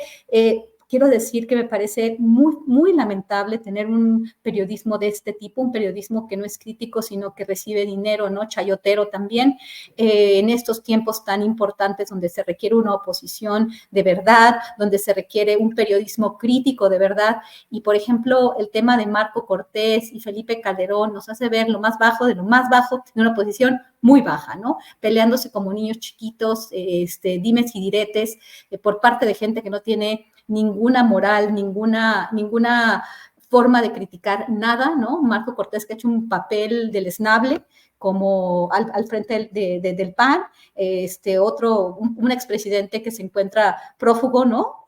quiero decir que me parece muy, muy lamentable tener un periodismo de este tipo, un periodismo que no es crítico, sino que recibe dinero, ¿no? Chayotero también, en estos tiempos tan importantes donde se requiere una oposición de verdad, donde se requiere un periodismo crítico de verdad. Y, por ejemplo, el tema de Marco Cortés y Felipe Calderón nos hace ver lo más bajo de una oposición muy baja, ¿no? Peleándose como niños chiquitos, dimes y diretes, por parte de gente que no tiene ninguna moral, ninguna forma de criticar nada, ¿no? Marco Cortés, que ha hecho un papel deleznable como al frente del PAN, un expresidente que se encuentra prófugo, ¿no?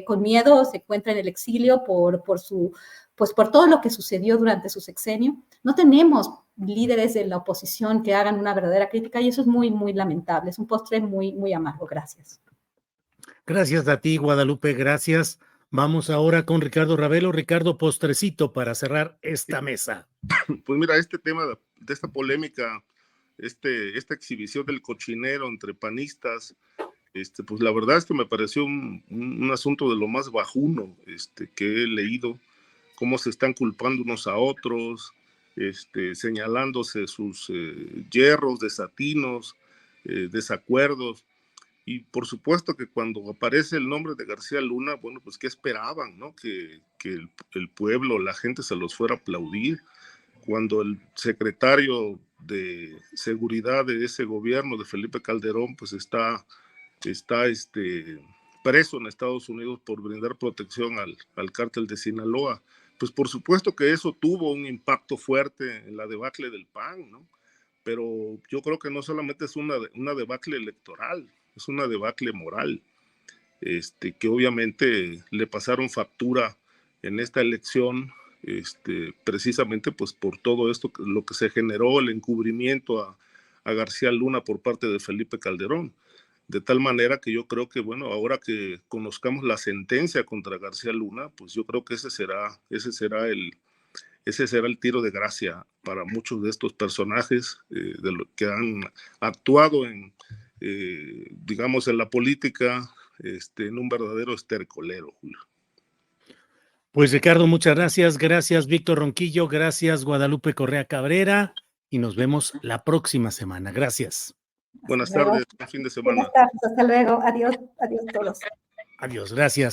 Con miedo, se encuentra en el exilio por todo lo que sucedió durante su sexenio. No tenemos líderes de la oposición que hagan una verdadera crítica, y eso es muy, muy lamentable. Es un postre muy, muy amargo. Gracias. Gracias a ti, Guadalupe, gracias. Vamos ahora con Ricardo Ravelo. Ricardo, postrecito para cerrar esta mesa. Pues mira, este tema de esta polémica, esta exhibición del cochinero entre panistas, pues la verdad es que me pareció un asunto de lo más bajuno que he leído, cómo se están culpando unos a otros, señalándose sus yerros, desatinos, desacuerdos. Y por supuesto que cuando aparece el nombre de García Luna, bueno, pues ¿qué esperaban, no? Que el pueblo, la gente se los fuera a aplaudir. Cuando el secretario de seguridad de ese gobierno, de Felipe Calderón, pues está preso en Estados Unidos por brindar protección al cártel de Sinaloa. Pues por supuesto que eso tuvo un impacto fuerte en la debacle del PAN, ¿no? Pero yo creo que no solamente es una debacle electoral, es una debacle moral, que obviamente le pasaron factura en esta elección, precisamente pues por todo esto, lo que se generó, el encubrimiento a García Luna por parte de Felipe Calderón, de tal manera que yo creo que, bueno, ahora que conozcamos la sentencia contra García Luna, pues yo creo que ese será el tiro de gracia para muchos de estos personajes de lo que han actuado digamos, en la política, en un verdadero estercolero, Julio. Pues Ricardo, muchas gracias. Gracias, Víctor Ronquillo. Gracias, Guadalupe Correa Cabrera. Y nos vemos la próxima semana. Gracias. Buenas tardes, buen fin de semana. Buenas tardes, hasta luego. Adiós, adiós a todos. Adiós, gracias.